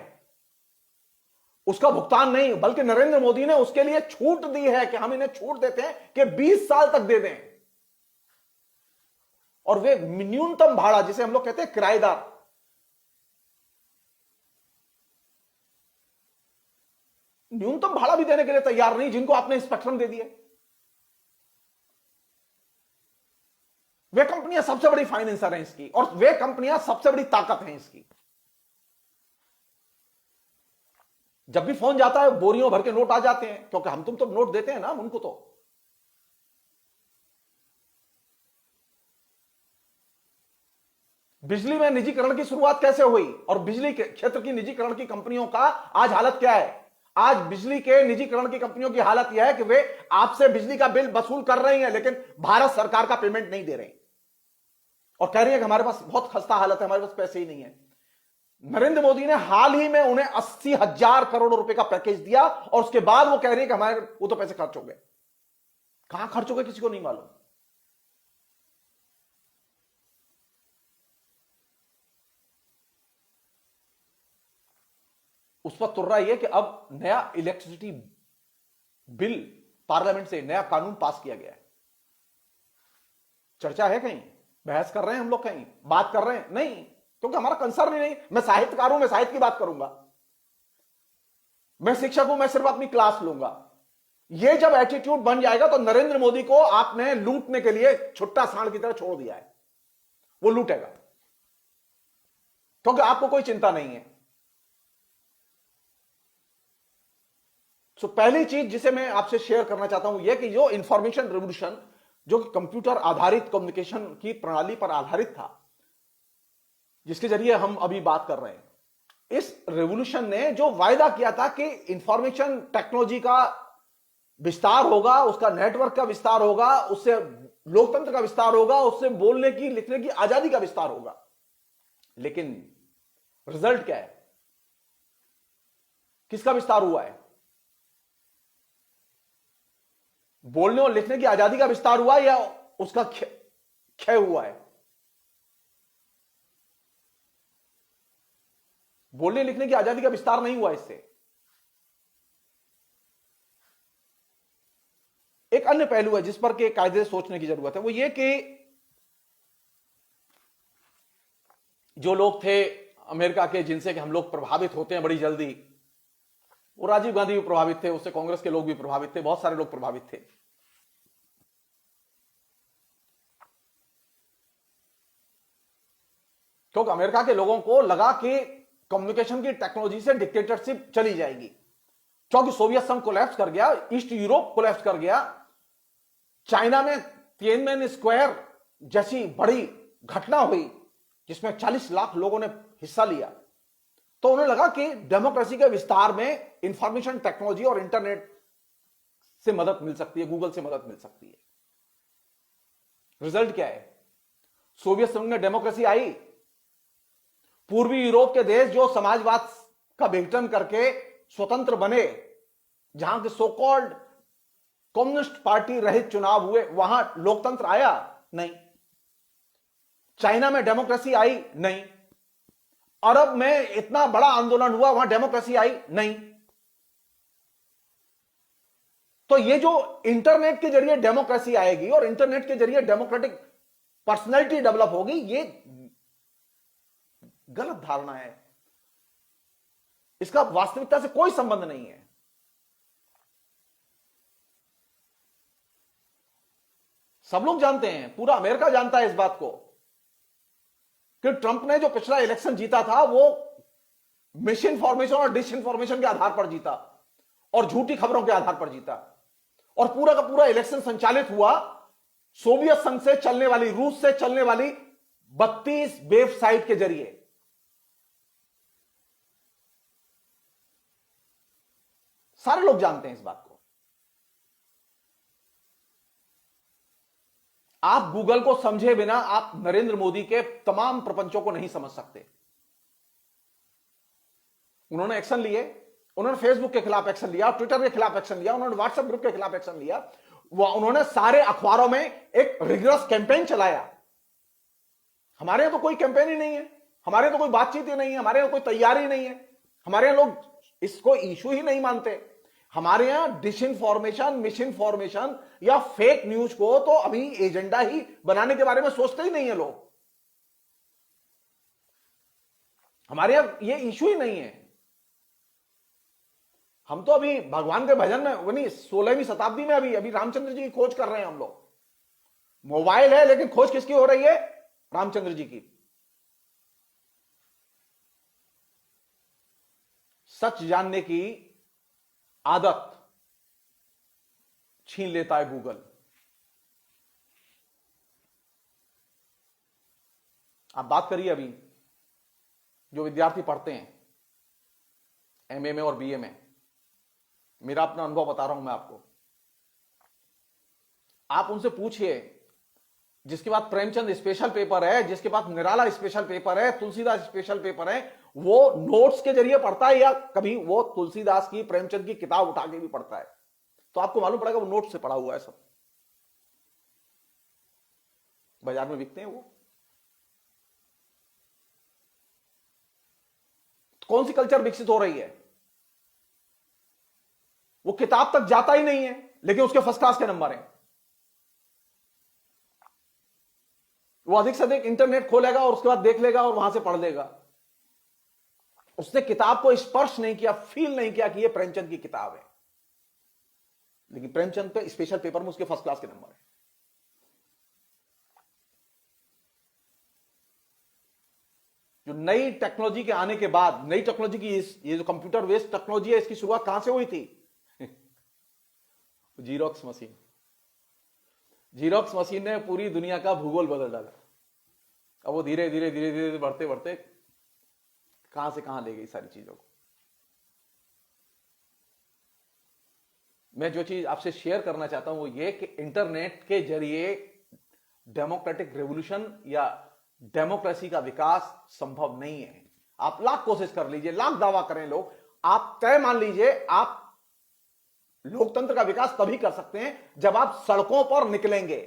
Speaker 1: उसका भुगतान नहीं, बल्कि नरेंद्र मोदी ने उसके लिए छूट दी है कि हम इन्हें छूट देते हैं कि 20 साल तक दे दें। और वे न्यूनतम भाड़ा, जिसे हम लोग कहते हैं किराएदार, न्यूनतम भाड़ा भी देने के लिए तैयार नहीं, जिनको आपने स्पेक्ट्रम दे दिए। वे कंपनियां सबसे बड़ी फाइनेंसर हैं इसकी, और वे कंपनियां सबसे बड़ी ताकत हैं इसकी। जब भी फोन जाता है, बोरियों भर के नोट आ जाते हैं, क्योंकि हम तुम तो नोट देते हैं ना उनको। तो बिजली में निजीकरण की शुरुआत कैसे हुई, और बिजली के क्षेत्र की निजीकरण की कंपनियों का आज हालत क्या है? आज बिजली के निजीकरण की कंपनियों की हालत यह है कि वे आपसे बिजली का बिल वसूल कर रही हैं, लेकिन भारत सरकार का पेमेंट नहीं दे रहे, और कह रही है कि हमारे पास बहुत खस्ता हालत है, हमारे पास पैसे ही नहीं है। नरेंद्र मोदी ने हाल ही में उन्हें 80,000 करोड़ रुपए का पैकेज दिया, और उसके बाद वो कह रही है कि हमारे वो तो पैसे खर्च हो गए। कहां खर्च हो गए किसी को नहीं मालूम। उस पर तुर्रा यह कि अब नया इलेक्ट्रिसिटी बिल पार्लियामेंट से नया कानून पास किया गया है। चर्चा है कहीं, बहस कर रहे हैं हम लोग, कहीं बात कर रहे हैं? नहीं, क्योंकि हमारा कंसर्न ही नहीं। मैं साहित्यकार हूं, मैं साहित्य की बात करूंगा। मैं शिक्षक हूं, मैं सिर्फ अपनी क्लास लूंगा। यह जब एटीट्यूड बन जाएगा तो नरेंद्र मोदी को आपने लूटने के लिए छुट्टा सांड की तरह छोड़ दिया है, वो लूटेगा, क्योंकि आपको कोई चिंता नहीं है। तो पहली चीज जिसे मैं आपसे शेयर करना चाहता हूं यह कि जो इंफॉर्मेशन रेवोल्यूशन, जो कि कंप्यूटर आधारित कम्युनिकेशन की प्रणाली पर आधारित था, जिसके जरिए हम अभी बात कर रहे हैं, इस रेवोल्यूशन ने जो वायदा किया था कि इंफॉर्मेशन टेक्नोलॉजी का विस्तार होगा, उसका नेटवर्क का विस्तार होगा, उससे लोकतंत्र का विस्तार होगा, उससे बोलने की लिखने की आजादी का विस्तार होगा, लेकिन रिजल्ट क्या है? किसका विस्तार हुआ है? बोलने और लिखने की आजादी का विस्तार हुआ या उसका क्षय हुआ है? बोलने लिखने की आजादी का विस्तार नहीं हुआ। इससे एक अन्य पहलू है जिस पर के कायदे से सोचने की जरूरत है, वो ये कि जो लोग थे अमेरिका के, जिनसे कि हम लोग प्रभावित होते हैं बड़ी जल्दी, वो राजीव गांधी भी प्रभावित थे, उससे कांग्रेस के लोग भी प्रभावित थे, बहुत सारे लोग प्रभावित थे। क्योंकि अमेरिका के लोगों को लगा कि कम्युनिकेशन की टेक्नोलॉजी से डिक्टेटरशिप चली जाएगी, क्योंकि सोवियत संघ कोलैप्स कर गया, ईस्ट यूरोप कोलैप्स कर गया, चाइना में तिएनमेन स्क्वायर जैसी बड़ी घटना हुई जिसमें 40 लाख लोगों ने हिस्सा लिया। तो उन्हें लगा कि डेमोक्रेसी के विस्तार में इंफॉर्मेशन टेक्नोलॉजी और इंटरनेट से मदद मिल सकती है, गूगल से मदद मिल सकती है। रिजल्ट क्या है? सोवियत संघ में डेमोक्रेसी आई, पूर्वी यूरोप के देश जो समाजवाद का विघटन करके स्वतंत्र बने, जहां के सो कॉल्ड कम्युनिस्ट पार्टी रहित चुनाव हुए, वहां लोकतंत्र आया? नहीं। चाइना में डेमोक्रेसी आई? नहीं। अरब में इतना बड़ा आंदोलन हुआ, वहां डेमोक्रेसी आई? नहीं। तो ये जो इंटरनेट के जरिए डेमोक्रेसी आएगी और इंटरनेट के जरिए डेमोक्रेटिक पर्सनैलिटी डेवलप होगी, ये गलत धारणा है। इसका वास्तविकता से कोई संबंध नहीं है। सब लोग जानते हैं, पूरा अमेरिका जानता है इस बात को कि ट्रंप ने जो पिछला इलेक्शन जीता था वो मिस इन्फॉर्मेशन और डिस इन्फॉर्मेशन के आधार पर जीता और झूठी खबरों के आधार पर जीता, और पूरा का पूरा इलेक्शन संचालित हुआ सोवियत संघ से चलने वाली, रूस से चलने वाली 32 वेबसाइट के जरिए। सारे लोग जानते हैं इस बात को। आप गूगल को समझे बिना आप नरेंद्र मोदी के तमाम प्रपंचों को नहीं समझ सकते। उन्होंने एक्शन लिए, उन्होंने फेसबुक के खिलाफ एक्शन लिया, ट्विटर के खिलाफ एक्शन लिया, उन्होंने व्हाट्सएप ग्रुप के खिलाफ एक्शन लिया, उन्होंने सारे अखबारों में एक रिगरस कैंपेन चलाया। हमारे यहां तो कोई कैंपेन ही नहीं है, हमारे यहां तो कोई बातचीत ही नहीं है, हमारे यहां कोई तैयारी नहीं है, हमारे यहां लोग इसको इशू ही नहीं मानते। हमारे यहां डिसइंफॉर्मेशन, मिस इन्फॉर्मेशन या फेक न्यूज को तो अभी एजेंडा ही बनाने के बारे में सोचते ही नहीं है लोग। हमारे यहां ये इशू ही नहीं है। हम तो अभी भगवान के भजन में, वही 16वीं शताब्दी में अभी रामचंद्र जी की खोज कर रहे हैं हम लोग। मोबाइल है लेकिन खोज किसकी हो रही है? रामचंद्र जी की। सच जानने की आदत छीन लेता है गूगल। आप बात करिए अभी जो विद्यार्थी पढ़ते हैं एमए में और बीए में, मेरा अपना अनुभव बता रहा हूं मैं आपको। आप उनसे पूछिए, जिसके बाद प्रेमचंद स्पेशल पेपर है, जिसके बाद निराला स्पेशल पेपर है, तुलसीदास स्पेशल पेपर है, वो नोट्स के जरिए पढ़ता है या कभी वो तुलसीदास की, प्रेमचंद की किताब उठा के भी पढ़ता है? तो आपको मालूम पड़ेगा वो नोट्स से पढ़ा हुआ है सब। बाजार में बिकते हैं वो। कौन सी कल्चर विकसित हो रही है? किताब तक जाता ही नहीं है, लेकिन उसके फर्स्ट क्लास के नंबर हैं। वो अधिक से अधिक इंटरनेट खोलेगा और उसके बाद देख लेगा और वहां से पढ़ लेगा। उसने किताब को स्पर्श नहीं किया, फील नहीं किया कि ये प्रेमचंद की किताब है। लेकिन प्रेमचंद पे स्पेशल पेपर में उसके फर्स्ट क्लास के नंबर है। जो नई टेक्नोलॉजी के आने के बाद, नई टेक्नोलॉजी की ये जो कंप्यूटर बेस्ड टेक्नोलॉजी है, इसकी शुरुआत कहां से हुई थी? Xerox machine. जीरोक्स मशीन ने पूरी दुनिया का भूगोल बदल डाला। अब वो धीरे धीरे धीरे धीरे बढ़ते बढ़ते कहां से कहां ले गई सारी चीजों को। मैं जो चीज आपसे शेयर करना चाहता हूं वो ये कि इंटरनेट के जरिए डेमोक्रेटिक रेवोल्यूशन या डेमोक्रेसी का विकास संभव नहीं है। आप लाख कोशिश कर लीजिए, लाख दावा करें लोग, आप तय मान लीजिए, आप लोकतंत्र का विकास तभी कर सकते हैं जब आप सड़कों पर निकलेंगे।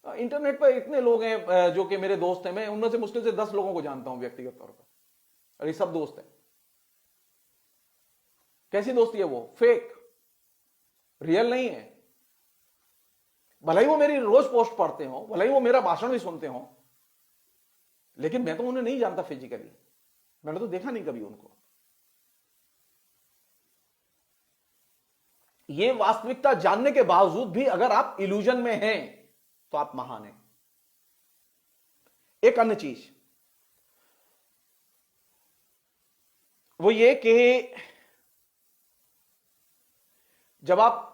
Speaker 1: इंटरनेट पर इतने लोग हैं जो कि मेरे दोस्त हैं, मैं उनमें से मुश्किल से 10 लोगों को जानता हूं व्यक्तिगत तौर पर, और ये सब दोस्त हैं। कैसी दोस्ती है वो? फेक, रियल नहीं है। भले ही वो मेरी रोज पोस्ट पढ़ते हो, भले ही वो मेरा भाषण भी सुनते हो, लेकिन मैं तो उन्हें नहीं जानता फिजिकली, मैंने तो देखा नहीं कभी उनको। ये वास्तविकता जानने के बावजूद भी अगर आप इल्यूजन में हैं तो आप महान हैं। एक अन्य चीज वो ये कि जब आप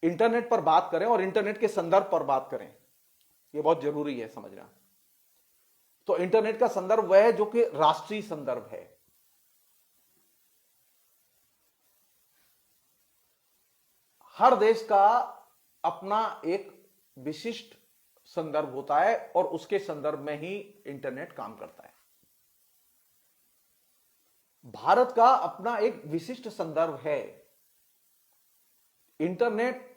Speaker 1: इंटरनेट पर बात करें और इंटरनेट के संदर्भ पर बात करें, यह बहुत जरूरी है समझना। तो इंटरनेट का संदर्भ वह है जो कि राष्ट्रीय संदर्भ है। हर देश का अपना एक विशिष्ट संदर्भ होता है और उसके संदर्भ में ही इंटरनेट काम करता है। भारत का अपना एक विशिष्ट संदर्भ है। इंटरनेट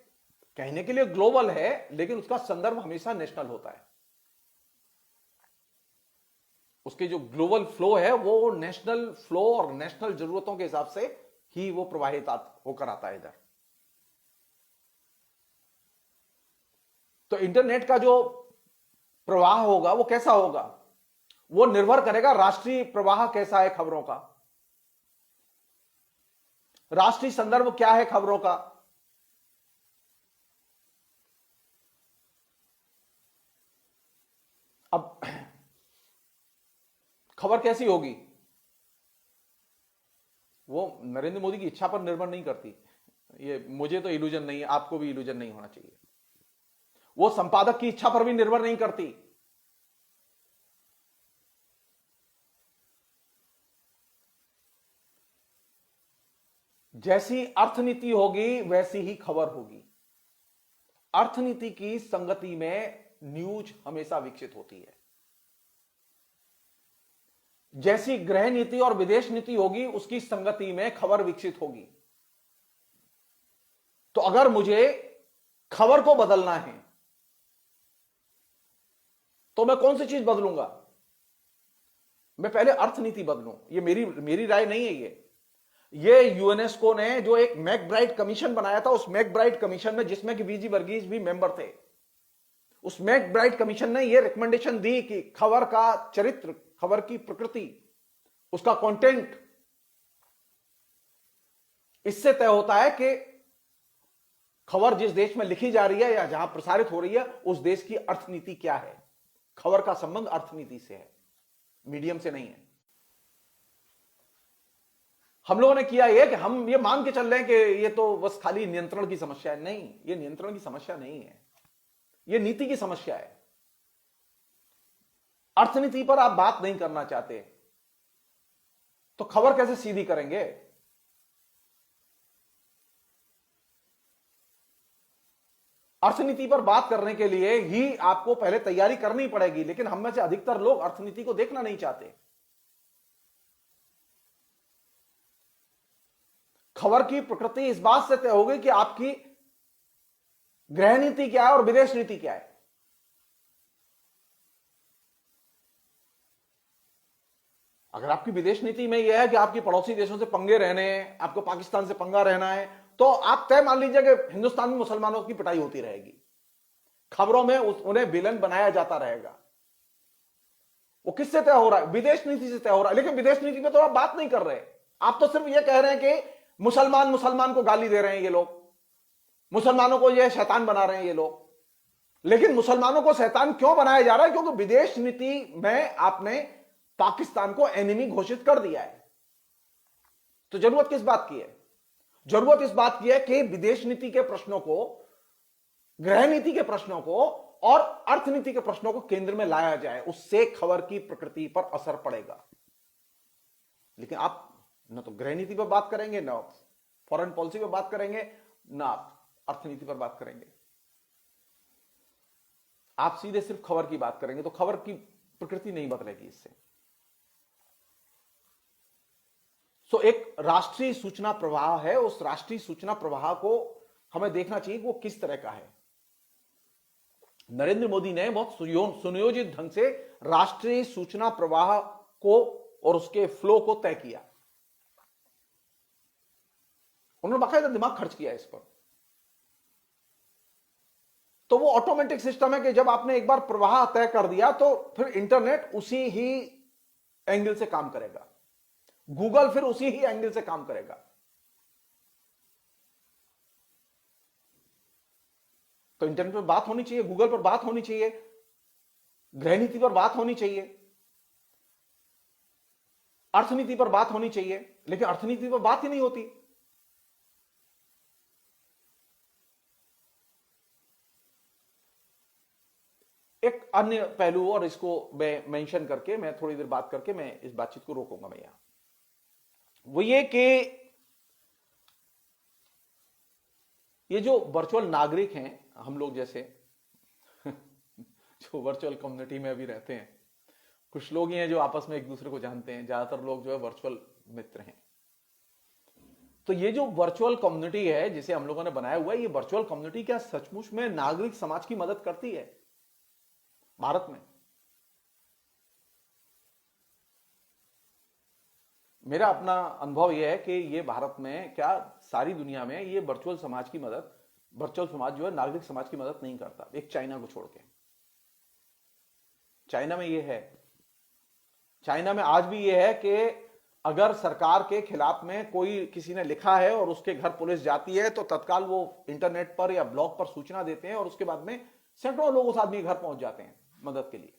Speaker 1: कहने के लिए ग्लोबल है, लेकिन उसका संदर्भ हमेशा नेशनल होता है। उसके जो ग्लोबल फ्लो है वो नेशनल फ्लो और नेशनल जरूरतों के हिसाब से ही वो प्रवाहित होकर आता है इधर। तो इंटरनेट का जो प्रवाह होगा वो कैसा होगा? वो निर्भर करेगा राष्ट्रीय प्रवाह कैसा है खबरों का, राष्ट्रीय संदर्भ क्या है खबरों का। अब खबर कैसी होगी वो नरेंद्र मोदी की इच्छा पर निर्भर नहीं करती। ये मुझे तो इल्यूजन नहीं है, आपको भी इल्यूजन नहीं होना चाहिए। वो संपादक की इच्छा पर भी निर्भर नहीं करती। जैसी अर्थनीति होगी वैसी ही खबर होगी। अर्थनीति की संगति में न्यूज हमेशा विकसित होती है। जैसी गृह नीति और विदेश नीति होगी उसकी संगति में खबर विकसित होगी। तो अगर मुझे खबर को बदलना है तो मैं कौन सी चीज बदलूंगा? मैं पहले अर्थनीति बदलूं। ये मेरी राय नहीं है। ये यूनेस्को ने जो एक मैकब्राइट कमीशन बनाया था, उस मैकब्राइट कमीशन में जिसमें कि वीजी वर्गीस भी मेंबर थे, उस मैकब्राइट कमीशन ने यह रिकमेंडेशन दी कि खबर का चरित्र, खबर की प्रकृति, उसका कंटेंट इससे तय होता है कि खबर जिस देश में लिखी जा रही है या जहां प्रसारित हो रही है उस देश की अर्थनीति क्या है। खबर का संबंध अर्थनीति से है, मीडियम से नहीं है। हम लोगों ने किया यह कि हम ये मान के चल रहे हैं कि ये तो बस खाली नियंत्रण की समस्या है। नहीं, ये नियंत्रण की समस्या नहीं है, ये नीति की समस्या है। अर्थनीति पर आप बात नहीं करना चाहते तो खबर कैसे सीधी करेंगे? अर्थनीति पर बात करने के लिए ही आपको पहले तैयारी करनी पड़ेगी, लेकिन हम में से अधिकतर लोग अर्थनीति को देखना नहीं चाहते। खबर की प्रकृति इस बात से तय होगी कि आपकी गृह नीति क्या है और विदेश नीति क्या है। अगर आपकी विदेश नीति में यह है कि आपकी पड़ोसी देशों से पंगे रहने हैं, आपको पाकिस्तान से पंगा रहना है, तो आप तय मान लीजिए कि हिंदुस्तान में मुसलमानों की पिटाई होती रहेगी, खबरों में उन्हें विलन बनाया जाता रहेगा। वो किससे तय हो रहा है? विदेश नीति से तय हो रहा है। लेकिन विदेश नीति में तो आप बात नहीं कर रहे, आप तो सिर्फ ये कह रहे हैं कि मुसलमान मुसलमान को गाली दे रहे हैं, ये लोग मुसलमानों को ये शैतान बना रहे हैं ये लोग। लेकिन मुसलमानों को शैतान क्यों बनाया जा रहा है? क्योंकि विदेश नीति में आपने पाकिस्तान को एनिमी घोषित कर दिया है। तो जरूरत किस बात की है? जरूरत इस बात की है कि विदेश नीति के प्रश्नों को, गृह नीति के प्रश्नों को और अर्थनीति के प्रश्नों को केंद्र में लाया जाए, उससे खबर की प्रकृति पर असर पड़ेगा। लेकिन आप न तो गृह नीति पर बात करेंगे, न फॉरेन पॉलिसी पर बात करेंगे, न आप अर्थनीति पर बात करेंगे। आप सीधे सिर्फ खबर की बात करेंगे, तो खबर की प्रकृति नहीं बदलेगी इससे। सो एक राष्ट्रीय सूचना प्रवाह है, उस राष्ट्रीय सूचना प्रवाह को हमें देखना चाहिए कि वो किस तरह का है। नरेंद्र मोदी ने बहुत सुनियोजित ढंग से राष्ट्रीय सूचना प्रवाह को और उसके फ्लो को तय किया। उन्होंने बाकायदा दिमाग खर्च किया इस पर। तो वो ऑटोमेटिक सिस्टम है कि जब आपने एक बार प्रवाह तय कर दिया तो फिर इंटरनेट उसी ही एंगल से काम करेगा, गूगल फिर उसी ही एंगल से काम करेगा। तो इंटरनेट पर बात होनी चाहिए, गूगल पर बात होनी चाहिए, गृह नीति पर बात होनी चाहिए, अर्थनीति पर बात होनी चाहिए, लेकिन अर्थनीति पर बात ही नहीं होती। एक अन्य पहलू, और इसको मैं मेंशन करके, मैं थोड़ी देर बात करके मैं इस बातचीत को रोकूंगा मैं यहां, वो ये कि ये जो वर्चुअल नागरिक हैं, हम लोग जैसे जो वर्चुअल कम्युनिटी में अभी रहते हैं, कुछ लोग ही हैं जो आपस में एक दूसरे को जानते हैं, ज्यादातर लोग जो है वर्चुअल मित्र हैं। तो ये जो वर्चुअल कम्युनिटी है जिसे हम लोगों ने बनाया हुआ है, ये वर्चुअल कम्युनिटी क्या सचमुच में नागरिक समाज की मदद करती है भारत में? मेरा अपना अनुभव यह है कि ये भारत में क्या सारी दुनिया में ये वर्चुअल समाज की मदद, वर्चुअल समाज जो है नागरिक समाज की मदद नहीं करता, एक चाइना को छोड़ के। चाइना में ये है, चाइना में आज भी ये है कि अगर सरकार के खिलाफ में कोई किसी ने लिखा है और उसके घर पुलिस जाती है तो तत्काल वो इंटरनेट पर या ब्लॉग पर सूचना देते हैं और उसके बाद में सैकड़ों लोग उस आदमी के घर पहुंच जाते हैं मदद के लिए।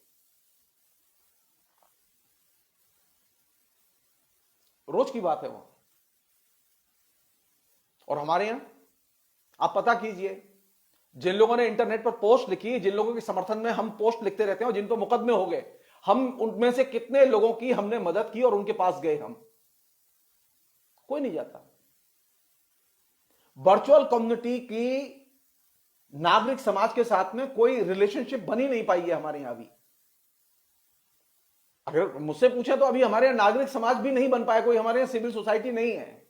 Speaker 1: रोज की बात है वहां। और हमारे यहां आप पता कीजिए, जिन लोगों ने इंटरनेट पर पोस्ट लिखी, जिन लोगों के समर्थन में हम पोस्ट लिखते रहते हैं और जिन पर मुकदमे हो गए, हम उनमें से कितने लोगों की हमने मदद की और उनके पास गए हम? कोई नहीं जाता। वर्चुअल कम्युनिटी की नागरिक समाज के साथ में कोई रिलेशनशिप बनी नहीं पाई है हमारे यहां भी। अगर मुझसे पूछे तो अभी हमारे यहां नागरिक समाज भी नहीं बन पाया कोई, हमारे यहां सिविल सोसाइटी नहीं है।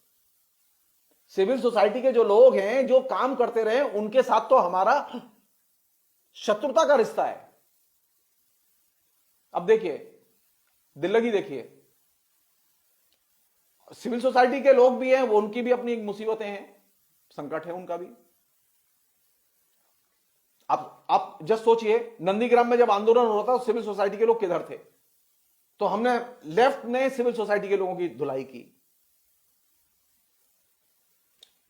Speaker 1: सिविल सोसाइटी के जो लोग हैं, जो काम करते रहे, उनके साथ तो हमारा शत्रुता का रिश्ता है। अब देखिए, दिल्लगी देखिए, सिविल सोसाइटी के लोग भी हैं, वो उनकी भी अपनी मुसीबतें हैं, संकट है उनका भी। आप जस्ट सोचिए, नंदीग्राम में जब आंदोलन हो रहा था तो सिविल सोसाइटी के लोग किधर थे? तो हमने लेफ्ट ने सिविल सोसाइटी के लोगों की धुलाई की।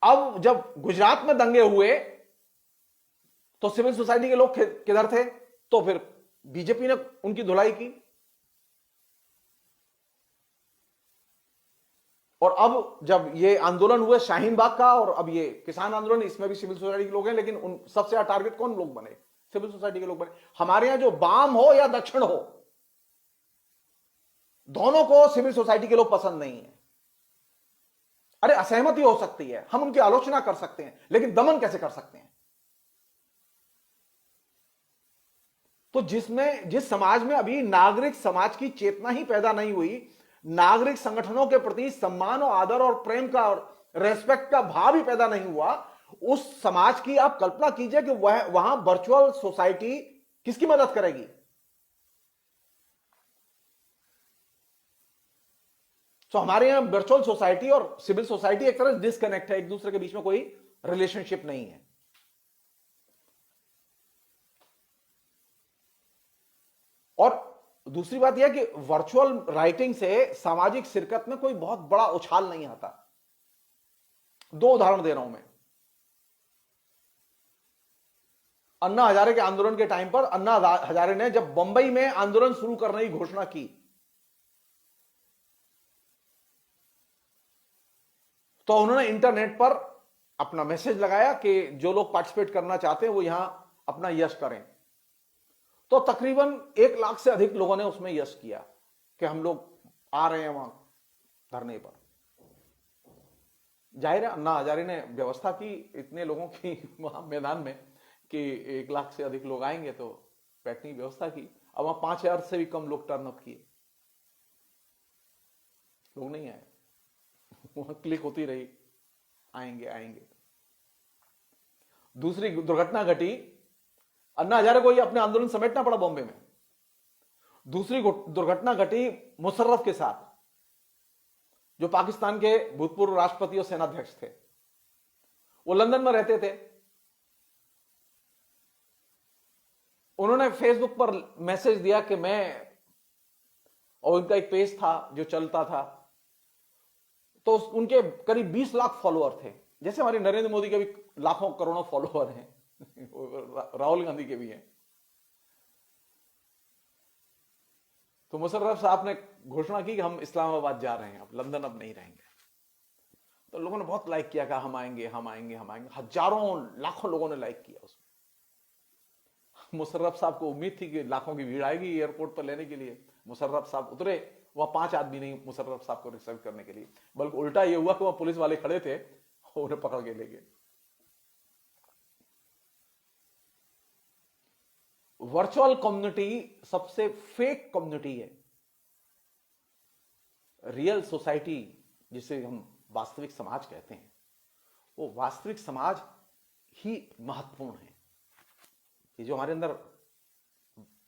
Speaker 1: अब जब गुजरात में दंगे हुए तो सिविल सोसाइटी के लोग किधर थे? तो फिर बीजेपी ने उनकी धुलाई की। और अब जब ये आंदोलन हुए शाहीन बाग का और अब ये किसान आंदोलन, इसमें भी सिविल सोसाइटी के लोग हैं, लेकिन उन सबसे ज्यादा टारगेट कौन लोग बने? सिविल सोसाइटी के लोग बने। हमारे यहां जो वाम हो या दक्षिण हो, दोनों को सिविल सोसाइटी के लोग पसंद नहीं है। अरे असहमति हो सकती है, हम उनकी आलोचना कर सकते हैं, लेकिन दमन कैसे कर सकते हैं? तो जिस समाज में अभी नागरिक समाज की चेतना ही पैदा नहीं हुई, नागरिक संगठनों के प्रति सम्मान और आदर और प्रेम का और रेस्पेक्ट का भाव ही पैदा नहीं हुआ, उस समाज की आप कल्पना कीजिए कि वहां वर्चुअल सोसाइटी किसकी मदद करेगी? तो हमारे यहां वर्चुअल सोसाइटी और सिविल सोसाइटी एक तरह से डिस्कनेक्ट है, एक दूसरे के बीच में कोई रिलेशनशिप नहीं है। और दूसरी बात यह कि वर्चुअल राइटिंग से सामाजिक शिरकत में कोई बहुत बड़ा उछाल नहीं आता। दो उदाहरण दे रहा हूं मैं। अन्ना हजारे के आंदोलन के टाइम पर अन्ना हजारे ने जब बंबई में आंदोलन शुरू करने की घोषणा की, तो उन्होंने इंटरनेट पर अपना मैसेज लगाया कि जो लोग पार्टिसिपेट करना चाहते हैं वो यहां अपना यश करें। तो तकरीबन 1 लाख से अधिक लोगों ने उसमें यश किया कि हम लोग आ रहे हैं वहां धरने पर। जाहिर है अन्ना हजारे ने व्यवस्था की इतने लोगों की वहां मैदान में कि 1 लाख से अधिक लोग आएंगे, तो बैठने की व्यवस्था की। अब वहां 5,000 से भी कम लोग टर्न अप किए, लोग नहीं आए। वहां क्लिक होती रही, आएंगे आएंगे। दूसरी दुर्घटना घटी, अन्ना हजारे को ये अपने आंदोलन समेटना पड़ा बॉम्बे में। दूसरी दुर्घटना घटी मुशर्रफ के साथ, जो पाकिस्तान के भूतपूर्व राष्ट्रपति और सेनाध्यक्ष थे। वो लंदन में रहते थे। उन्होंने फेसबुक पर मैसेज दिया कि मैं, और उनका एक पेज था जो चलता था, तो उनके करीब 20 लाख फॉलोअर थे। जैसे हमारे नरेंद्र मोदी के भी लाखों करोड़ों फॉलोअर हैं, राहुल गांधी के भी हैं। तो मुशर्रफ साहब ने घोषणा की कि हम इस्लामाबाद जा रहे हैं, अब लंदन अब नहीं रहेंगे। तो लोगों ने बहुत लाइक किया, कहा हम आएंगे हम आएंगे हम आएंगे। हजारों लाखों लोगों ने लाइक किया उसमें। मुशर्रफ साहब को उम्मीद थी कि लाखों की भीड़ आएगी एयरपोर्ट पर लेने के लिए। मुशर्रफ साहब उतरे, वहां 5 आदमी नहीं मुशर्रफ साहब को रिसीव करने के लिए, बल्कि उल्टा यह हुआ कि वहां पुलिस वाले खड़े थे, उन्हें पकड़ के ले गए। वर्चुअल कम्युनिटी सबसे फेक कम्युनिटी है। रियल सोसाइटी, जिसे हम वास्तविक समाज कहते हैं, वो वास्तविक समाज ही महत्वपूर्ण है। ये जो हमारे अंदर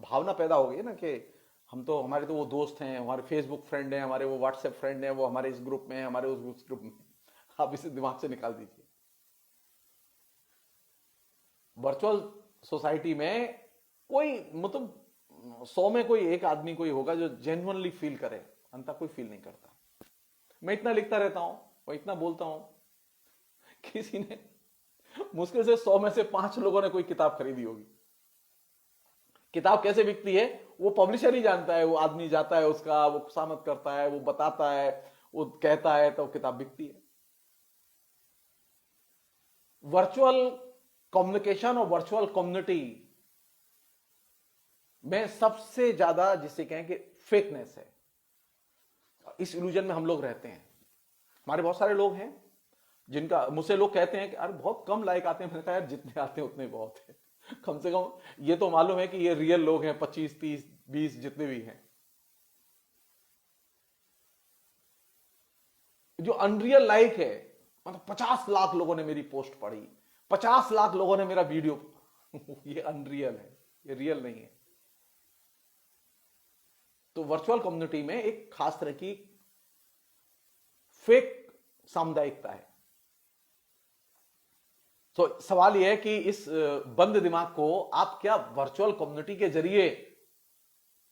Speaker 1: भावना पैदा हो गई है ना कि हम तो, हमारे तो वो दोस्त हैं, हमारे फेसबुक फ्रेंड हैं, हमारे वो व्हाट्सएप फ्रेंड हैं, वो हमारे इस ग्रुप में हैं, हमारे उस ग्रुप में। आप इसे दिमाग से निकाल दीजिए। वर्चुअल सोसाइटी में कोई, मतलब 100 में कोई एक आदमी कोई होगा जो जेन्युइनली फील करे, अंतर कोई फील नहीं करता। मैं इतना लिखता रहता हूं और इतना बोलता हूं, किसी ने मुश्किल से 100 में से 5 लोगों ने कोई किताब खरीदी होगी। किताब कैसे बिकती है वो पब्लिशर ही जानता है। वो आदमी जाता है, उसका वो खुशामद करता है, वो बताता है, वो कहता है, तो किताब बिकती है। वर्चुअल कम्युनिकेशन और वर्चुअल कम्युनिटी में सबसे ज्यादा जिसे कहें कि फेकनेस है। इस इल्यूजन में हम लोग रहते हैं। हमारे बहुत सारे लोग हैं जिनका, मुझसे लोग कहते हैं कि अरे बहुत कम लाइक आते हैं। मैंने कहा यार जितने आते हैं उतने बहुत है। कम से कम ये तो मालूम है कि ये रियल लोग हैं, 25, 30, 20 जितने भी हैं। जो अनरियल लाइक है, मतलब 50 लाख लोगों ने मेरी पोस्ट पढ़ी, 50 लाख लोगों ने मेरा वीडियो ये अनरियल है, ये रियल नहीं है। तो वर्चुअल कम्युनिटी में एक खास तरह की फेक सामुदायिकता है। तो सवाल यह है कि इस बंद दिमाग को आप क्या वर्चुअल कम्युनिटी के जरिए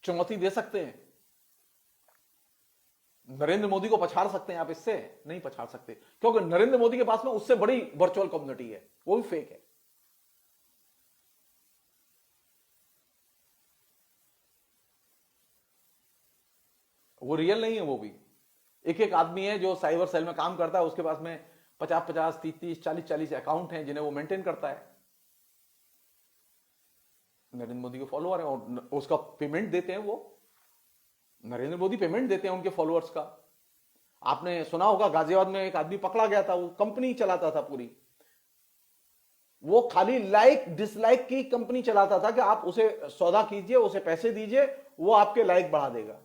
Speaker 1: चुनौती दे सकते हैं? नरेंद्र मोदी को पछाड़ सकते हैं आप इससे? नहीं पछाड़ सकते, क्योंकि नरेंद्र मोदी के पास में उससे बड़ी वर्चुअल कम्युनिटी है, वो भी फेक है। वो रियल नहीं है। वो भी एक एक आदमी है जो साइबर सेल में काम करता है, उसके पास में 50-50, 30-30, 40-40 अकाउंट हैं जिन्हें वो मेंटेन करता है। नरेंद्र मोदी के फॉलोअर है और उसका पेमेंट देते हैं वो। नरेंद्र मोदी पेमेंट देते हैं उनके फॉलोअर्स का। आपने सुना होगा गाजियाबाद में एक आदमी पकड़ा गया था, वो कंपनी चलाता था पूरी। वो खाली लाइक डिसलाइक की कंपनी चलाता था कि आप उसे सौदा कीजिए, उसे पैसे दीजिए, वो आपके लाइक बढ़ा देगा।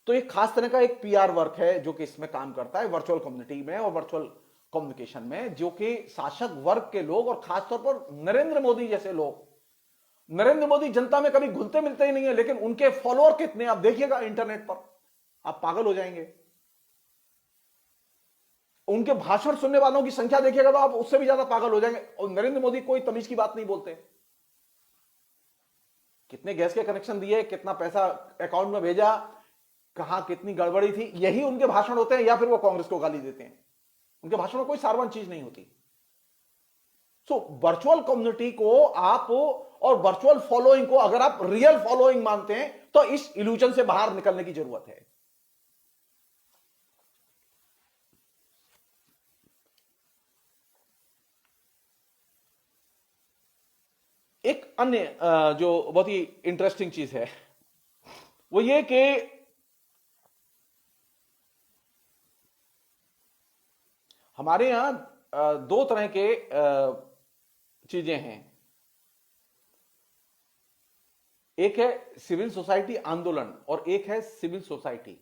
Speaker 1: तो एक खास तरह का एक पीआर वर्क है जो कि इसमें काम करता है वर्चुअल कम्युनिटी में और वर्चुअल कम्युनिकेशन में, जो कि शासक वर्ग के लोग और खासतौर पर नरेंद्र मोदी जैसे लोग नरेंद्र मोदी जनता में कभी घुलते मिलते ही नहीं है, लेकिन उनके फॉलोअर कितने आप देखिएगा इंटरनेट पर, आप पागल हो जाएंगे। उनके भाषण सुनने वालों की संख्या देखिएगा तो आप उससे भी ज्यादा पागल हो जाएंगे। और नरेंद्र मोदी कोई तमीज की बात नहीं बोलते। कितने गैस के कनेक्शन दिए, कितना पैसा अकाउंट में भेजा, कहां कितनी गड़बड़ी थी, यही उनके भाषण होते हैं। या फिर वो कांग्रेस को गाली देते हैं। उनके भाषण में कोई सार्वजनिक चीज नहीं होती। सो वर्चुअल कम्युनिटी को आप और वर्चुअल फॉलोइंग को अगर आप रियल फॉलोइंग मानते हैं तो इस इल्यूजन से बाहर निकलने की जरूरत है। एक अन्य जो बहुत ही इंटरेस्टिंग चीज है वो ये कि हमारे यहां दो तरह के चीजें हैं। एक है सिविल सोसाइटी आंदोलन और एक है सिविल सोसाइटी।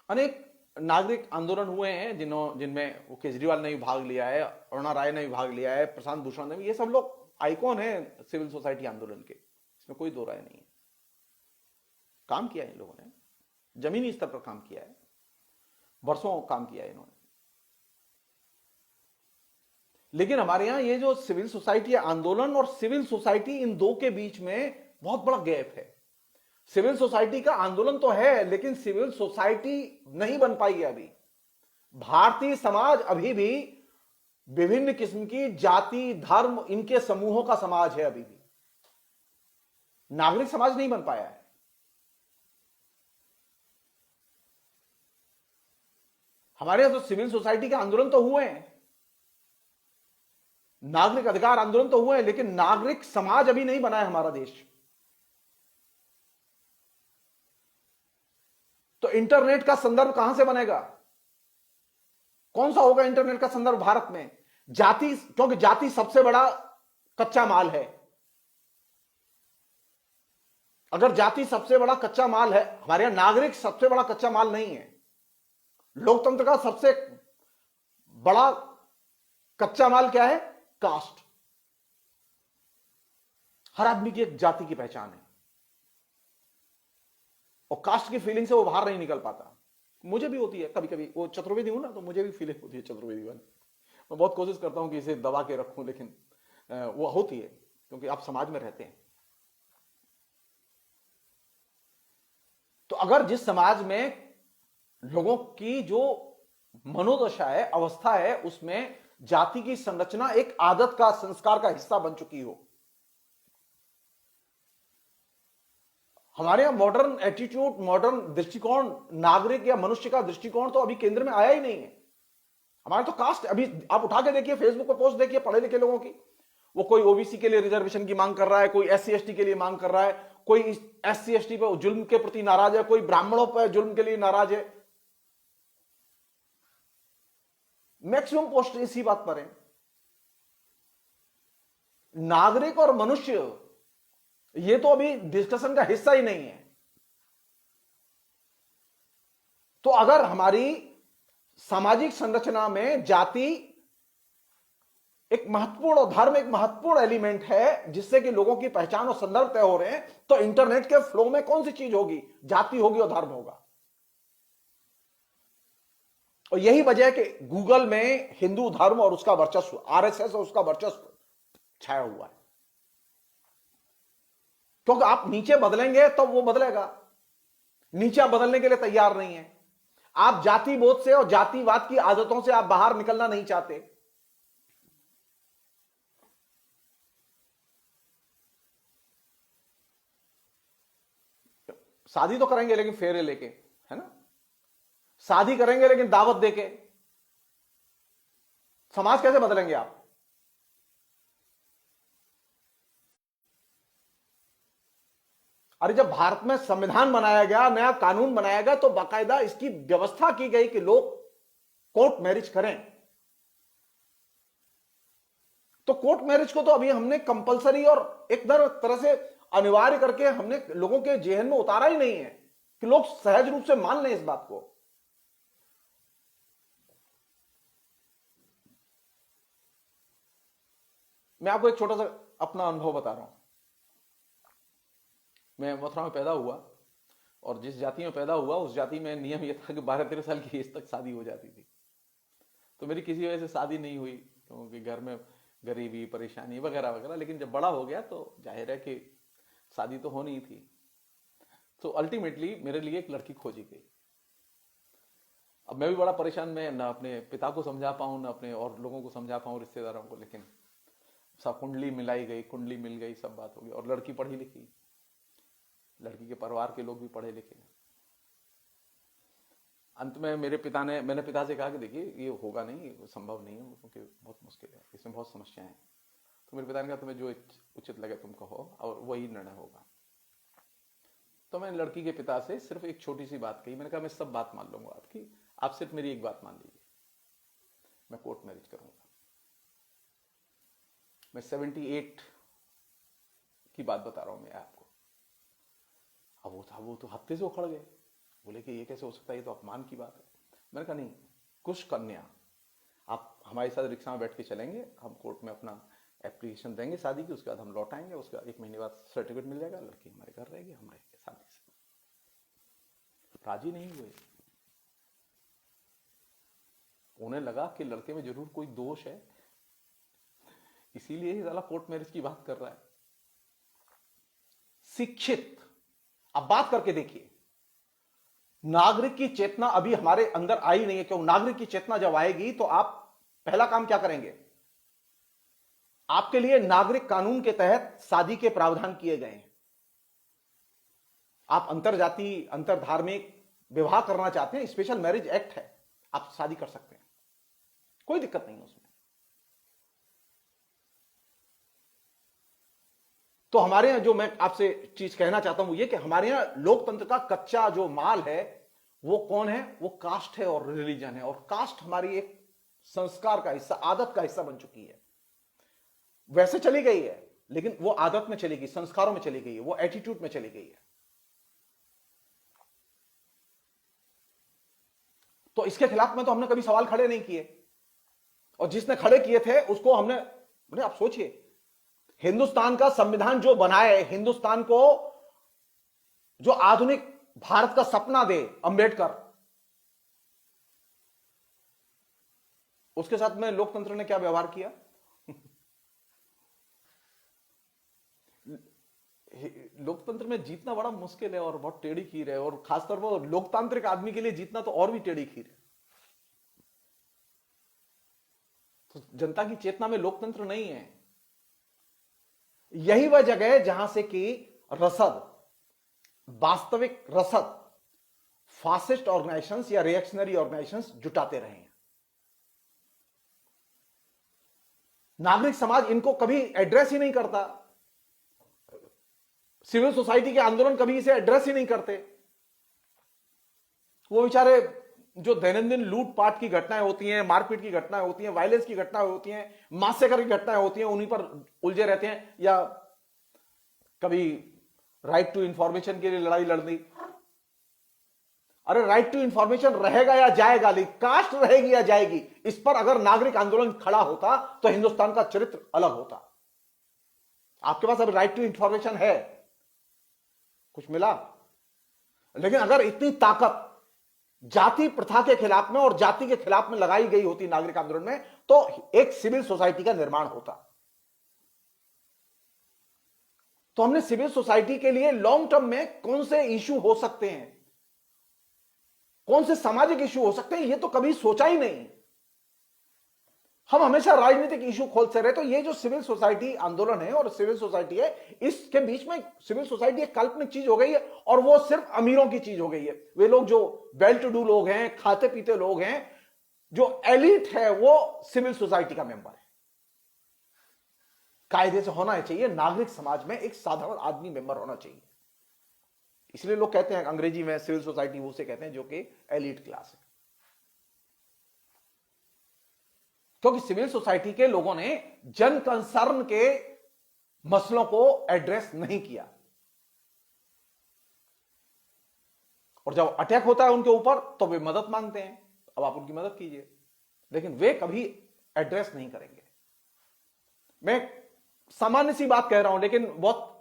Speaker 1: अनेक नागरिक आंदोलन हुए हैं जिनमें वो केजरीवाल ने भी भाग लिया है, अरुणा राय ने भी भाग लिया है, प्रशांत भूषण ने भी, ये सब लोग आइकॉन हैं सिविल सोसाइटी आंदोलन के, इसमें कोई दो राय नहीं है। काम किया है इन लोगों ने, जमीनी स्तर पर काम किया है, वर्षों काम किया है इन्होंने। लेकिन हमारे यहां ये जो सिविल सोसाइटी आंदोलन और सिविल सोसाइटी, इन दो के बीच में बहुत बड़ा गैप है। सिविल सोसाइटी का आंदोलन तो है लेकिन सिविल सोसाइटी नहीं बन पाई है अभी। भारतीय समाज अभी भी विभिन्न किस्म की जाति, धर्म, इनके समूहों का समाज है, अभी भी नागरिक समाज नहीं बन पाया है। हमारे यहां तो सिविल सोसाइटी के आंदोलन तो हुए हैं, नागरिक अधिकार आंदोलन तो हुए हैं, लेकिन नागरिक समाज अभी नहीं बना है हमारा देश। तो इंटरनेट का संदर्भ कहां से बनेगा? कौन सा होगा इंटरनेट का संदर्भ भारत में? जाति, क्योंकि जाति सबसे बड़ा कच्चा माल है। अगर जाति सबसे बड़ा कच्चा माल है, हमारे यहां नागरिक सबसे बड़ा कच्चा माल नहीं है। लोकतंत्र का सबसे बड़ा कच्चा माल क्या है? कास्ट। हर आदमी की एक जाति की पहचान है और कास्ट की फीलिंग से वो बाहर नहीं निकल पाता। मुझे भी होती है कभी कभी, वो चतुर्वेदी हूं ना, तो मुझे भी फीलिंग होती है चतुर्वेदी वाली। मैं बहुत कोशिश करता हूं कि इसे दबा के रखूं, लेकिन वो होती है क्योंकि आप समाज में रहते हैं। तो अगर जिस समाज में लोगों की जो मनोदशा है, अवस्था है, उसमें जाति की संरचना एक आदत का, संस्कार का हिस्सा बन चुकी हो, हमारे यहां मॉडर्न एटीट्यूड, मॉडर्न दृष्टिकोण, नागरिक या मनुष्य का दृष्टिकोण तो अभी केंद्र में आया ही नहीं है। हमारे तो कास्ट, अभी आप उठा के देखिए, फेसबुक पर पोस्ट देखिए पढ़े लिखे लोगों की, वो कोई ओबीसी के लिए रिजर्वेशन की मांग कर रहा है, कोई एससी एसटी के लिए मांग कर रहा है, कोई एससी एसटी पर जुल्म के प्रति नाराज है, कोई ब्राह्मणों पर जुल्म के लिए नाराज है। मैक्सिमम पोस्ट इसी बात पर है। नागरिक और मनुष्य ये तो अभी डिस्कशन का हिस्सा ही नहीं है। तो अगर हमारी सामाजिक संरचना में जाति एक महत्वपूर्ण और धर्म एक महत्वपूर्ण एलिमेंट है जिससे कि लोगों की पहचान और संदर्भ तय हो रहे हैं, तो इंटरनेट के फ्लो में कौन सी चीज होगी? जाति होगी और धर्म होगा। और यही वजह है कि गूगल में हिंदू धर्म और उसका वर्चस्व, आरएसएस और उसका वर्चस्व छाया हुआ है। क्योंकि आप नीचे बदलेंगे तो वो बदलेगा, नीचे आप बदलने के लिए तैयार नहीं है। आप जाति बोध से और जातिवाद की आदतों से आप बाहर निकलना नहीं चाहते। शादी तो करेंगे लेकिन फेरे लेके, है ना? शादी करेंगे लेकिन दावत देके, समाज कैसे बदलेंगे आप? अरे जब भारत में संविधान बनाया गया, नया कानून बनाया गया, तो बाकायदा इसकी व्यवस्था की गई कि लोग कोर्ट मैरिज करें। तो कोर्ट मैरिज को तो अभी हमने कंपलसरी और एक तरह से अनिवार्य करके हमने लोगों के जेहन में उतारा ही नहीं है कि लोग सहज रूप से मान लें इस बात को। मैं आपको एक छोटा सा अपना अनुभव बता रहा हूं। मैं मथुरा में पैदा हुआ और जिस जाति में पैदा हुआ उस जाति में नियम यह था कि 12-13 साल की एज तक शादी हो जाती थी। तो मेरी किसी वजह से शादी नहीं हुई क्योंकि घर में गरीबी, परेशानी वगैरह वगैरह। लेकिन जब बड़ा हो गया तो जाहिर है कि शादी तो होनी ही थी। तो अल्टीमेटली मेरे लिए एक लड़की खोजी गई। अब मैं भी बड़ा परेशान, मैं ना अपने पिता को समझा पाऊं ना अपने और लोगों को समझा पाऊं, रिश्तेदारों को। लेकिन सब कुंडली मिलाई गई, कुंडली मिल गई, सब बात हो गई। और लड़की पढ़ी लिखी, लड़की के परिवार के लोग भी पढ़े लिखे। अंत में मैंने पिता से कहा कि देखिए ये होगा नहीं, संभव नहीं है क्योंकि बहुत मुश्किल है, इसमें बहुत समस्याएं हैं। तो मेरे पिता ने कहा तुम्हें जो उचित लगे तुम कहो और वही निर्णय होगा। तो मैंने लड़की के पिता से सिर्फ एक छोटी सी बात कही। मैंने कहा मैं सब बात मान लूंगा आपकी, आप सिर्फ मेरी एक बात मान लीजिए, मैं कोर्ट मैरिज करूंगा। मैं 78 की बात बता रहा हूं मैं आपको। अब वो तो हफ्ते से उखड़ गए, बोले कि ये कैसे हो सकता है, ये तो अपमान की बात है। मैंने कहा नहीं, कुछ कन्या आप हमारे साथ रिक्शा में बैठ के चलेंगे, हम कोर्ट में अपना एप्लीकेशन देंगे शादी की, उसके बाद हम लौट आएंगे, उसके बाद 1 महीने बाद सर्टिफिकेट मिल जाएगा, लड़की हमारे घर रहेगी, हम रहेंगे शादी से। राजी नहीं हुए। उन्हें लगा कि लड़के में जरूर कोई दोष है, इसीलिए ही साला कोर्ट मैरिज की बात कर रहा है। शिक्षित, अब बात करके देखिए, नागरिक की चेतना अभी हमारे अंदर आई नहीं है। क्यों? नागरिक की चेतना जब आएगी तो आप पहला काम क्या करेंगे? आपके लिए नागरिक कानून के तहत शादी के प्रावधान किए गए हैं। आप अंतरजाति, अंतरधार्मिक विवाह करना चाहते हैं, स्पेशल मैरिज एक्ट है, आप शादी कर सकते हैं, कोई दिक्कत नहीं है उसमें। तो हमारे यहां जो मैं आपसे चीज कहना चाहता हूं ये कि हमारे यहां लोकतंत्र का कच्चा जो माल है वो कौन है? वो कास्ट है और रिलीजन है। और कास्ट हमारी एक संस्कार का हिस्सा, आदत का हिस्सा बन चुकी है। वैसे चली गई है लेकिन वो आदत में चली गई, संस्कारों में चली गई है, वो एटीट्यूड में चली गई है। तो इसके खिलाफ में तो हमने कभी सवाल खड़े नहीं किए, और जिसने खड़े किए थे उसको हमने आप सोचिए, हिंदुस्तान का संविधान जो बनाए, हिंदुस्तान को जो आधुनिक भारत का सपना दे अंबेडकर, उसके साथ में लोकतंत्र ने क्या व्यवहार किया? लोकतंत्र में जीतना बड़ा मुश्किल है और बहुत टेढ़ी खीर है, और खासतौर पर लोकतांत्रिक आदमी के लिए जीतना तो और भी टेढ़ी खीर है। तो जनता की चेतना में लोकतंत्र नहीं है। यही वह जगह है जहां से कि रसद, वास्तविक रसद फासिस्ट ऑर्गेनाइजेशंस या रिएक्शनरी ऑर्गेनाइजेशंस जुटाते रहे हैं। नागरिक समाज इनको कभी एड्रेस ही नहीं करता, सिविल सोसाइटी के आंदोलन कभी इसे एड्रेस ही नहीं करते। वो बेचारे जो दैनंदिन लूटपाट की घटनाएं होती हैं, मारपीट की घटनाएं होती हैं, वायलेंस की घटनाएं होती हैं, मासेकर की घटनाएं होती हैं, उन्हीं पर उलझे रहते हैं, या कभी राइट टू इंफॉर्मेशन के लिए लड़ाई लड़ दी। अरे राइट टू इंफॉर्मेशन रहेगा या जाएगा, लेकिन कास्ट रहेगी या जाएगी, इस पर अगर नागरिक आंदोलन खड़ा होता तो हिंदुस्तान का चरित्र अलग होता। आपके पास अब राइट टू इंफॉर्मेशन है, कुछ मिला, लेकिन अगर इतनी ताकत जाति प्रथा के खिलाफ में और जाति के खिलाफ में लगाई गई होती नागरिक आंदोलन में, तो एक सिविल सोसाइटी का निर्माण होता। तो हमने सिविल सोसाइटी के लिए लॉन्ग टर्म में कौन से इश्यू हो सकते हैं, कौन से सामाजिक इश्यू हो सकते हैं, ये तो कभी सोचा ही नहीं। हम हमेशा राजनीतिक इश्यू खोलते रहे। तो ये जो सिविल सोसाइटी आंदोलन है और सिविल सोसाइटी है, इसके बीच में सिविल सोसाइटी एक काल्पनिक चीज हो गई है, और वो सिर्फ अमीरों की चीज हो गई है। वे लोग जो वेल टू डू लोग हैं, खाते पीते लोग हैं, जो एलिट है, वो सिविल सोसाइटी का मेंबर है। कायदे से होना चाहिए, नागरिक समाज में एक साधारण आदमी मेंबर होना चाहिए। इसलिए लोग कहते हैं अंग्रेजी में सिविल सोसाइटी उसे कहते हैं जो कि एलिट क्लास है, क्योंकि सिविल सोसाइटी के लोगों ने जन कंसर्न के मसलों को एड्रेस नहीं किया, और जब अटैक होता है उनके ऊपर तो वे मदद मांगते हैं, अब आप उनकी मदद कीजिए, लेकिन वे कभी एड्रेस नहीं करेंगे। मैं सामान्य सी बात कह रहा हूं, लेकिन बहुत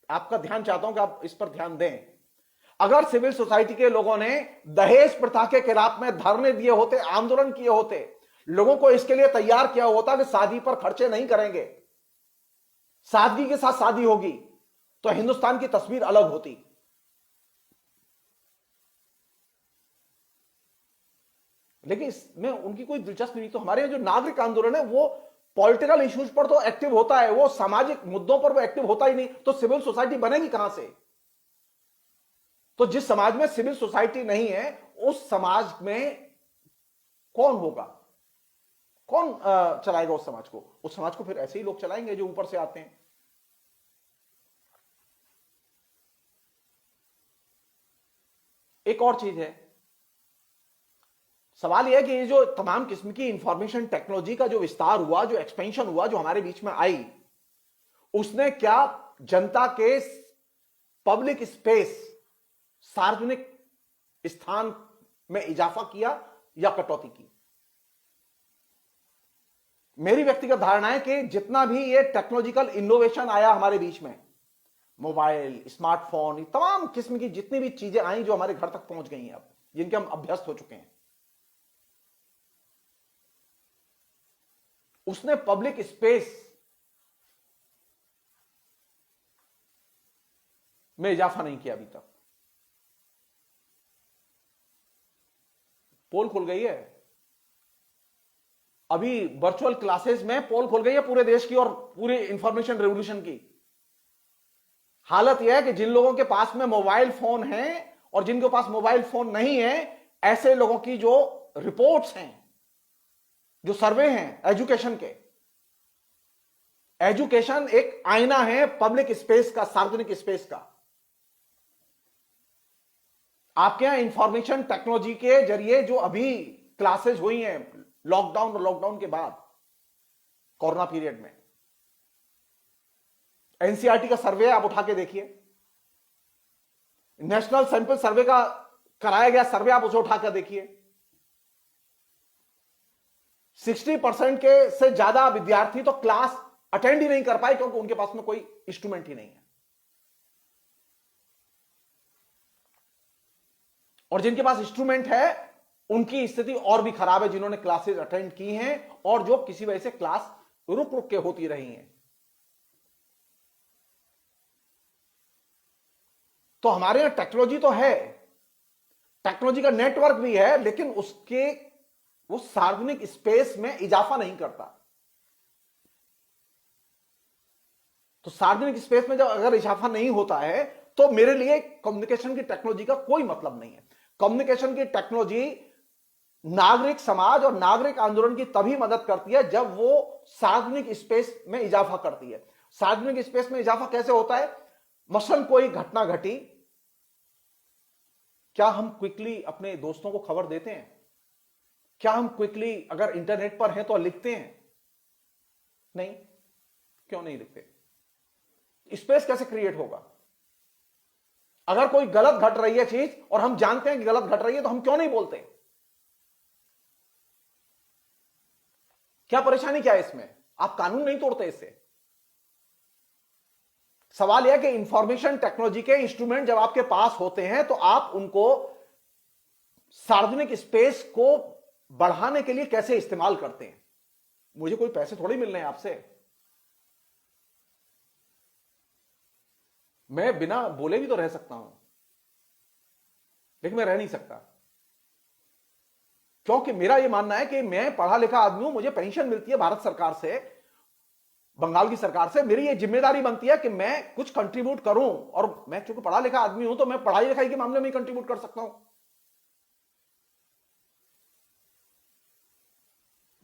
Speaker 1: आपका ध्यान चाहता हूं कि आप इस पर ध्यान दें। अगर सिविल सोसाइटी के लोगों ने दहेज प्रथा के खिलाफ में धरने दिए होते, आंदोलन किए होते, लोगों को इसके लिए तैयार किया होता कि शादी पर खर्चे नहीं करेंगे, सादगी के साथ शादी होगी, तो हिंदुस्तान की तस्वीर अलग होती। लेकिन इसमें उनकी कोई दिलचस्पी नहीं। तो हमारे यहां जो नागरिक आंदोलन है वो पॉलिटिकल इश्यूज पर तो एक्टिव होता है, वो सामाजिक मुद्दों पर वो एक्टिव होता ही नहीं। तो सिविल सोसाइटी बनेगी कहां से? तो जिस समाज में सिविल सोसाइटी नहीं है, उस समाज में कौन होगा? कौन चलाएगा उस समाज को? उस समाज को फिर ऐसे ही लोग चलाएंगे जो ऊपर से आते हैं। एक और चीज है, सवाल यह है कि ये जो तमाम किस्म की इंफॉर्मेशन टेक्नोलॉजी का जो विस्तार हुआ, जो एक्सपेंशन हुआ, जो हमारे बीच में आई, उसने क्या जनता के पब्लिक स्पेस, सार्वजनिक स्थान में इजाफा किया या कटौती की? मेरी व्यक्तिगत धारणा है कि जितना भी ये टेक्नोलॉजिकल इनोवेशन आया हमारे बीच में, मोबाइल, स्मार्टफोन, तमाम किस्म की जितनी भी चीजें आई जो हमारे घर तक पहुंच गई हैं, अब जिनके हम अभ्यस्त हो चुके हैं, उसने पब्लिक स्पेस में इजाफा नहीं किया अभी तक। पोल खुल गई है, अभी वर्चुअल क्लासेस में पोल खुल गई है पूरे देश की और पूरे इंफॉर्मेशन रेवोल्यूशन की। हालत यह है कि जिन लोगों के पास में मोबाइल फोन है और जिनके पास मोबाइल फोन नहीं है, ऐसे लोगों की जो रिपोर्ट्स हैं, जो सर्वे हैं एजुकेशन के, एजुकेशन एक आईना है पब्लिक स्पेस का, सार्वजनिक स्पेस का। आपके यहां इंफॉर्मेशन टेक्नोलॉजी के जरिए जो अभी क्लासेस हुई हैं लॉकडाउन और लॉकडाउन के बाद, कोरोना पीरियड में, एनसीईआरटी का सर्वे आप उठा के देखिए, नेशनल सैंपल सर्वे का कराया गया सर्वे आप उसे उठा कर देखिए, 60% के से ज्यादा विद्यार्थी तो क्लास अटेंड ही नहीं कर पाए क्योंकि उनके पास में कोई इंस्ट्रूमेंट ही नहीं है। और जिनके पास इंस्ट्रूमेंट है उनकी स्थिति और भी खराब है, जिन्होंने क्लासेस अटेंड की हैं और जो किसी वजह से क्लास रुक रुक के होती रही हैं। तो हमारे यहां टेक्नोलॉजी तो है, टेक्नोलॉजी का नेटवर्क भी है, लेकिन उसके वो सार्वजनिक स्पेस में इजाफा नहीं करता। तो सार्वजनिक स्पेस में जब अगर इजाफा नहीं होता है तो मेरे लिए कम्युनिकेशन की टेक्नोलॉजी का कोई मतलब नहीं है। कम्युनिकेशन की टेक्नोलॉजी नागरिक समाज और नागरिक आंदोलन की तभी मदद करती है जब वो सार्वजनिक स्पेस में इजाफा करती है। सार्वजनिक स्पेस में इजाफा कैसे होता है? मसलन कोई घटना घटी, क्या हम क्विकली अपने दोस्तों को खबर देते हैं? क्या हम क्विकली अगर इंटरनेट पर हैं तो लिखते हैं? नहीं। क्यों नहीं लिखते? स्पेस कैसे क्रिएट होगा? अगर कोई गलत घट रही है चीज और हम जानते हैं कि गलत घट रही है तो हम क्यों नहीं बोलते? क्या परेशानी क्या है इसमें? आप कानून नहीं तोड़ते इससे। सवाल यह कि इंफॉर्मेशन टेक्नोलॉजी के इंस्ट्रूमेंट जब आपके पास होते हैं तो आप उनको सार्वजनिक स्पेस को बढ़ाने के लिए कैसे इस्तेमाल करते हैं। मुझे कोई पैसे थोड़ी मिल रहे हैं आपसे, मैं बिना बोले भी तो रह सकता हूं, लेकिन मैं रह नहीं सकता क्योंकि मेरा यह मानना है कि मैं पढ़ा लिखा आदमी हूं, मुझे पेंशन मिलती है भारत सरकार से, बंगाल की सरकार से। मेरी ये जिम्मेदारी बनती है कि मैं कुछ कंट्रीब्यूट करूं, और मैं क्योंकि पढ़ा लिखा आदमी हूं तो मैं पढ़ाई लिखाई के मामले में कंट्रीब्यूट कर सकता हूं।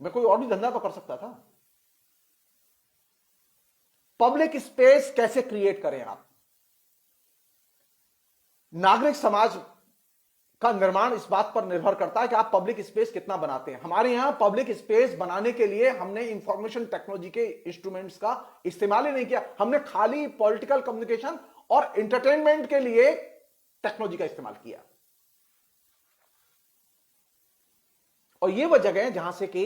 Speaker 1: मैं कोई और भी धंधा तो कर सकता था। पब्लिक स्पेस कैसे क्रिएट करें आप? नागरिक समाज का निर्माण इस बात पर निर्भर करता है कि आप पब्लिक स्पेस कितना बनाते हैं। हमारे यहां पब्लिक स्पेस बनाने के लिए हमने इंफॉर्मेशन टेक्नोलॉजी के इंस्ट्रूमेंट्स का इस्तेमाल ही नहीं किया। हमने खाली पॉलिटिकल कम्युनिकेशन और एंटरटेनमेंट के लिए टेक्नोलॉजी का इस्तेमाल किया। और ये वह जगह है जहां से कि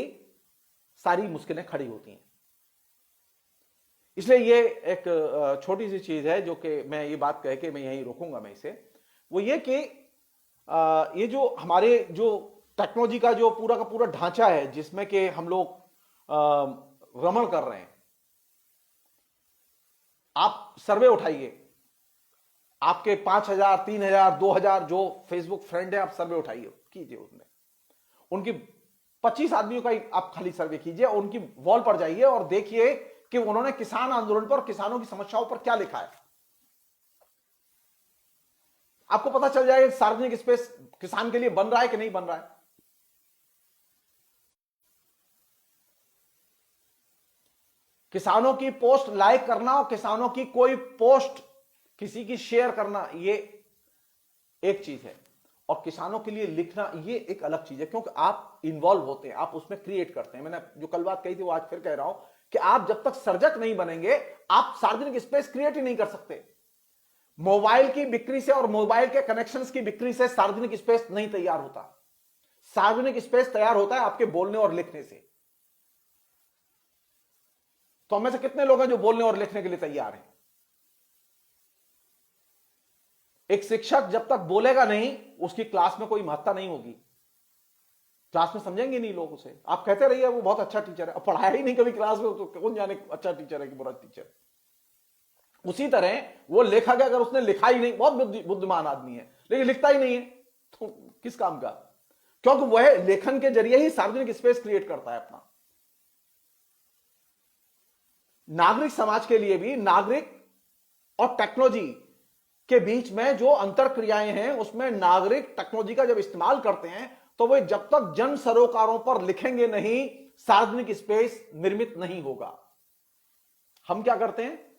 Speaker 1: सारी मुश्किलें खड़ी होती हैं। इसलिए ये एक छोटी सी चीज है जो कि मैं ये बात कह के मैं यहीं रोकूंगा मैं इसे, वो ये कि ये जो हमारे जो टेक्नोलॉजी का जो पूरा का पूरा ढांचा है जिसमें कि हम लोग रमण कर रहे हैं, आप सर्वे उठाइए, आपके 5,000 3,000 2,000 जो फेसबुक फ्रेंड है, आप सर्वे उठाइए कीजिए, उसमें उनकी 25 आदमियों का ही आप खाली सर्वे कीजिए, उनकी वॉल पर जाइए और देखिए कि उन्होंने किसान आंदोलन पर, किसानों की समस्याओं पर क्या लिखा है। आपको पता चल जाएगा सार्वजनिक स्पेस किसान के लिए बन रहा है कि नहीं बन रहा है। किसानों की पोस्ट लाइक करना और किसानों की कोई पोस्ट किसी की शेयर करना, ये एक चीज है, और किसानों के लिए लिखना ये एक अलग चीज है, क्योंकि आप इन्वॉल्व होते हैं, आप उसमें क्रिएट करते हैं। मैंने जो कल बात कही थी वो आज फिर कह रहा हूं कि आप जब तक सर्जक नहीं बनेंगे, आप सार्वजनिक स्पेस क्रिएट ही नहीं कर सकते। मोबाइल की बिक्री से और मोबाइल के कनेक्शंस की बिक्री से सार्वजनिक स्पेस नहीं तैयार होता। सार्वजनिक स्पेस तैयार होता है आपके बोलने और लिखने से। तो हम में से कितने लोग हैं जो बोलने और लिखने के लिए तैयार हैं? एक शिक्षक जब तक बोलेगा नहीं, उसकी क्लास में कोई महत्ता नहीं होगी, क्लास में समझेंगे नहीं लोग उसे। आप कहते रहिए वो बहुत अच्छा टीचर है, अब पढ़ाया ही नहीं कभी क्लास में, तो कौन जाने अच्छा टीचर है कि बुरा टीचर। उसी तरह वो लेखक है, अगर उसने लिखा ही नहीं, बहुत बुद्धिमान आदमी है लेकिन लिखता ही नहीं है, तो किस काम का? क्योंकि वह लेखन के जरिए ही सार्वजनिक स्पेस क्रिएट करता है अपना। नागरिक समाज के लिए भी नागरिक और टेक्नोलॉजी के बीच में जो अंतर क्रियाएं हैं, उसमें नागरिक टेक्नोलॉजी का जब इस्तेमाल करते हैं तो वे जब तक जन सरोकारों पर लिखेंगे नहीं, सार्वजनिक स्पेस निर्मित नहीं होगा। हम क्या करते हैं?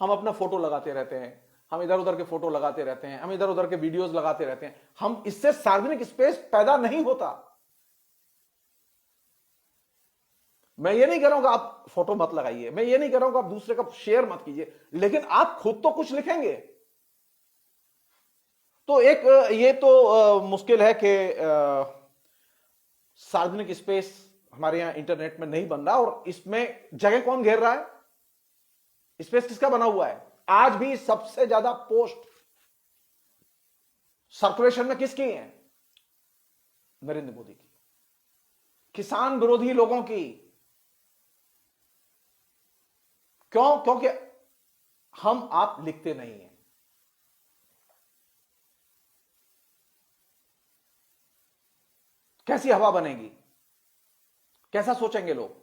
Speaker 1: हम अपना फोटो लगाते रहते हैं, हम इधर उधर के फोटो लगाते रहते हैं, हम इधर उधर के वीडियोस लगाते रहते हैं, हम इससे सार्वजनिक स्पेस पैदा नहीं होता। मैं ये नहीं कह रहा हूं कि आप फोटो मत लगाइए, मैं ये नहीं कह रहा हूं कि आप दूसरे का शेयर मत कीजिए, लेकिन आप खुद तो कुछ लिखेंगे। तो एक ये तो मुश्किल है कि सार्वजनिक स्पेस हमारे यहां इंटरनेट में नहीं बन रहा, और इसमें जगह कौन घेर रहा है? स्पेस किसका बना हुआ है? आज भी सबसे ज्यादा पोस्ट सर्कुलेशन में किसकी है? नरेंद्र मोदी की, किसान विरोधी लोगों की। क्यों? क्योंकि हम आप लिखते नहीं हैं। कैसी हवा बनेगी? कैसा सोचेंगे लोग?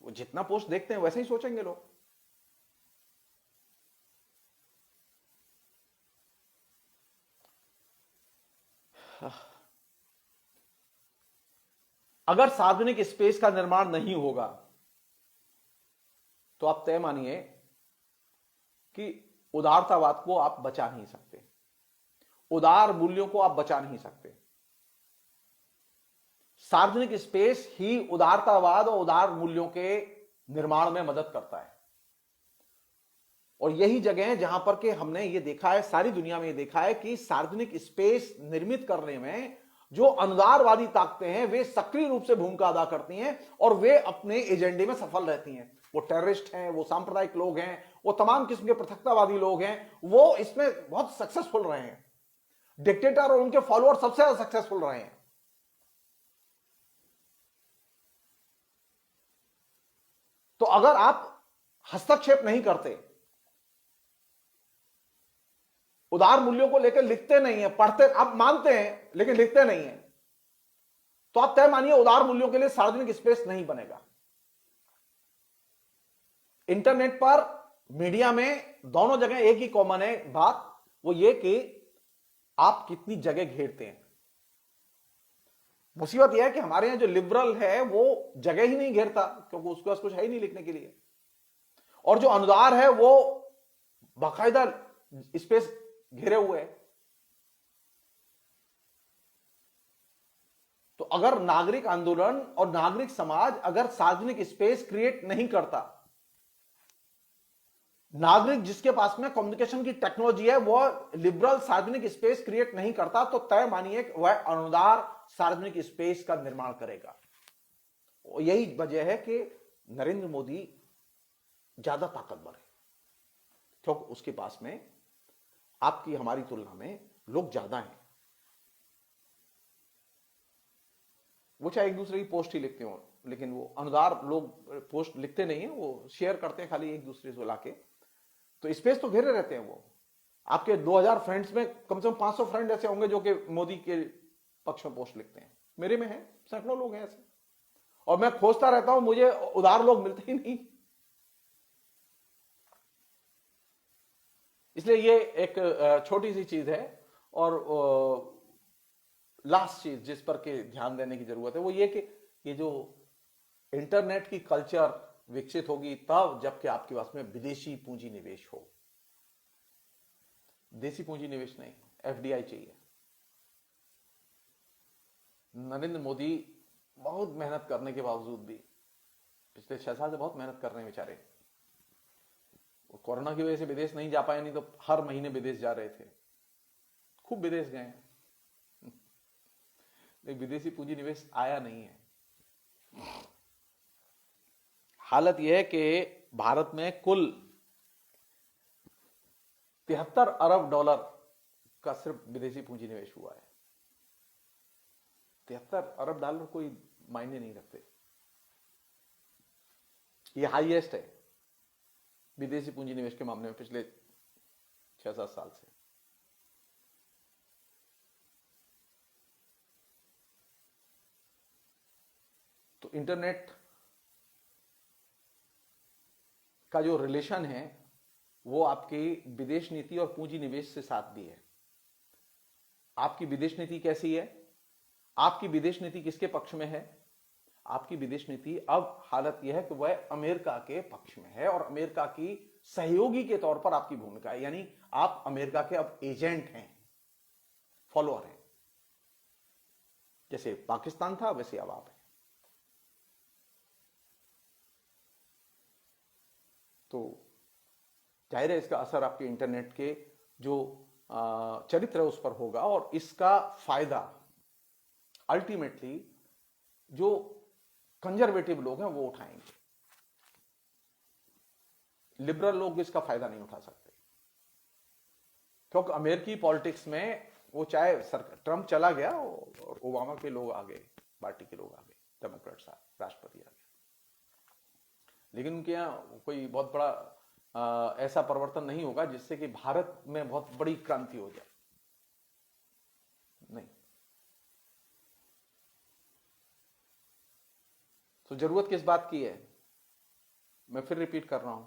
Speaker 1: वो जितना पोस्ट देखते हैं वैसे ही सोचेंगे लोग। अगर सार्वजनिक स्पेस का निर्माण नहीं होगा तो आप तय मानिए कि उदारतावाद को आप बचा नहीं सकते, उदार मूल्यों को आप बचा नहीं सकते। सार्वजनिक स्पेस ही उदारतावाद और उदार मूल्यों के निर्माण में मदद करता है। और यही जगह है जहां पर कि हमने ये देखा है, सारी दुनिया में ये देखा है कि सार्वजनिक स्पेस निर्मित करने में जो अनुदारवादी ताकतें हैं वे सक्रिय रूप से भूमिका अदा करती हैं और वे अपने एजेंडे में सफल रहती हैं। वो टेररिस्ट हैं, वो सांप्रदायिक लोग हैं, वो तमाम किस्म के पृथकतावादी लोग हैं, वो इसमें बहुत सक्सेसफुल रहे हैं। डिक्टेटर और उनके फॉलोअर सबसे ज्यादा सक्सेसफुल रहे हैं। तो अगर आप हस्तक्षेप नहीं करते, उदार मूल्यों को लेकर लिखते नहीं है, पढ़ते, आप मानते हैं लेकिन लिखते नहीं है, तो आप तय मानिए उदार मूल्यों के लिए सार्वजनिक स्पेस नहीं बनेगा। इंटरनेट पर, मीडिया में, दोनों जगह एक ही कॉमन है बात, वो ये कि आप कितनी जगह घेरते हैं। मुसीबत यह है कि हमारे यहां जो लिबरल है वो जगह ही नहीं घेरता, क्योंकि उसके पास कुछ है ही नहीं लिखने के लिए। और जो अनुदार है वो बाकायदा स्पेस घेरे हुए है। तो अगर नागरिक आंदोलन और नागरिक समाज अगर सार्वजनिक स्पेस क्रिएट नहीं करता, नागरिक जिसके पास में कम्युनिकेशन की टेक्नोलॉजी है वो लिबरल सार्वजनिक स्पेस क्रिएट नहीं करता, तो तय मानिए वह अनुदार सार्वजनिक स्पेस का निर्माण करेगा। यही वजह है कि नरेंद्र मोदी ज्यादा ताकतवर है, क्योंकि उसके पास में आपकी हमारी तुलना में लोग ज्यादा हैं। वो चाहे एक दूसरे की पोस्ट ही लिखते हो, लेकिन वो अनुदार लोग पोस्ट लिखते नहीं है, वो शेयर करते हैं खाली एक दूसरे से लाके। तो स्पेस तो घेरे रहते हैं वो। आपके 2000 फ्रेंड्स में कम से कम 500 फ्रेंड ऐसे होंगे जो कि मोदी के पक्ष में पोस्ट लिखते हैं। मेरे में है, सैकड़ों लोग हैं ऐसे, और मैं खोजता रहता हूं, मुझे उदार लोग मिलते ही नहीं। इसलिए ये एक छोटी सी चीज है। और लास्ट चीज जिस पर के ध्यान देने की जरूरत है वो ये कि ये जो इंटरनेट की कल्चर विकसित होगी तब जबकि आपके पास में विदेशी पूंजी निवेश हो। देसी पूंजी निवेश नहीं, एफडीआई चाहिए। नरेंद्र मोदी बहुत मेहनत करने के बावजूद भी, पिछले 6 साल से बहुत मेहनत कर रहे हैं बेचारे, कोरोना की वजह से विदेश नहीं जा पाए, नहीं तो हर महीने विदेश जा रहे थे, खूब विदेश गए, लेकिन विदेशी पूंजी निवेश आया नहीं है। हालत यह है कि भारत में कुल 73 अरब डॉलर का सिर्फ विदेशी पूंजी निवेश हुआ है। 73 अरब डॉलर कोई मायने नहीं रखते। ये हाईएस्ट है विदेशी पूंजी निवेश के मामले में पिछले 6-7 साल से। तो इंटरनेट का जो रिलेशन है वो आपकी विदेश नीति और पूंजी निवेश से साथ भी है। आपकी विदेश नीति कैसी है? आपकी विदेश नीति किसके पक्ष में है? आपकी विदेश नीति अब हालत यह है कि वह अमेरिका के पक्ष में है और अमेरिका की सहयोगी के तौर पर आपकी भूमिका है, यानी आप अमेरिका के अब एजेंट हैं, फॉलोअर हैं। जैसे पाकिस्तान था वैसे अब आप हैं। तो जाहिर है इसका असर आपके इंटरनेट के जो चरित्र है उस पर होगा, और इसका फायदा अल्टीमेटली जो कंजर्वेटिव लोग हैं वो उठाएंगे। लिबरल लोग इसका फायदा नहीं उठा सकते, क्योंकि अमेरिकी पॉलिटिक्स में वो चाहे ट्रंप चला गया और ओबामा के लोग आ गए, पार्टी के लोग आ गए, डेमोक्रेट्स राष्ट्रपति आ गया, लेकिन उनके यहां कोई बहुत बड़ा ऐसा परिवर्तन नहीं होगा जिससे कि भारत में बहुत बड़ी क्रांति हो जाए। नहीं। तो जरूरत किस बात की है? मैं फिर रिपीट कर रहा हूं,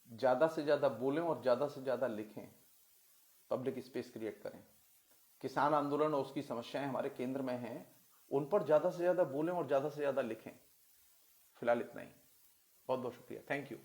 Speaker 1: ज्यादा से ज्यादा बोलें और ज्यादा से ज्यादा लिखें, पब्लिक स्पेस क्रिएट करें। किसान आंदोलन और उसकी समस्याएं हमारे केंद्र में हैं, उन पर ज्यादा से ज्यादा बोलें और ज्यादा से ज्यादा लिखें। फिलहाल इतना ही। बहुत बहुत शुक्रिया, थैंक यू।